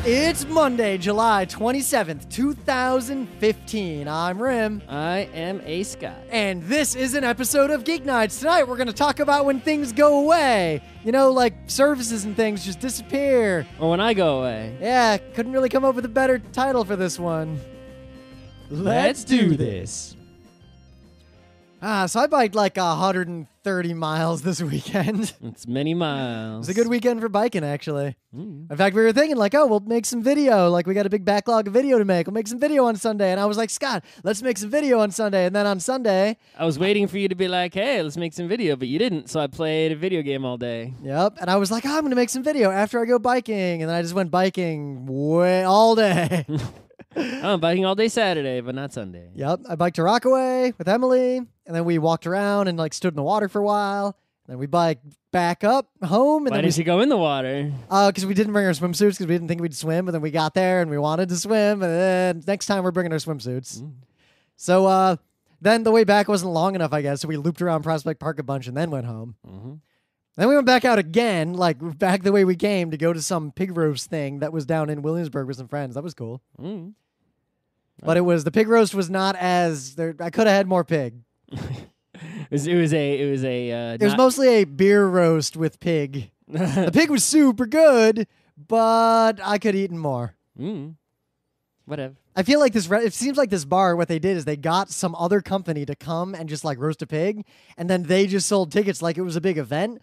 [SPEAKER 1] It's Monday, July 27th, 2015. I'm Rim.
[SPEAKER 2] I am A. Scott.
[SPEAKER 1] And this is an episode of Geeknights. Tonight we're going to talk about when things go away. Services and things just disappear.
[SPEAKER 2] Or when I go away.
[SPEAKER 1] Yeah, couldn't really come up with a better title for this one. Let's do this. So I biked 130 miles this weekend.
[SPEAKER 2] It's many miles.
[SPEAKER 1] It's a good weekend for biking, actually. In fact, we were thinking we'll make some video. We got a big backlog of video to make. We'll make some video on Sunday. And I was like, Scott, let's make some video on Sunday. And then on Sunday,
[SPEAKER 2] I was waiting for you to be like, hey, let's make some video, but you didn't. So I played a video game all day.
[SPEAKER 1] Yep. And I was like, I'm going to make some video after I go biking. And then I just went biking all day.
[SPEAKER 2] I'm biking all day Saturday, but not Sunday.
[SPEAKER 1] Yep. I biked to Rockaway with Emily. And then we walked around and stood in the water for a while. Then we biked back up home. And
[SPEAKER 2] Why did you go in the water?
[SPEAKER 1] Because we didn't bring our swimsuits because we didn't think we'd swim. But then we got there and we wanted to swim. And then next time we're bringing our swimsuits. So then the way back wasn't long enough, I guess. So we looped around Prospect Park a bunch and then went home. Then we went back out again, back the way we came to go to some pig roast thing that was down in Williamsburg with some friends. That was cool. But the pig roast was not as I could have had more pig. It was mostly a beer roast with pig. The pig was super good, but I could have eaten more.
[SPEAKER 2] Whatever.
[SPEAKER 1] I feel like it seems like this bar, what they did is they got some other company to come and just roast a pig, and then they just sold tickets like it was a big event.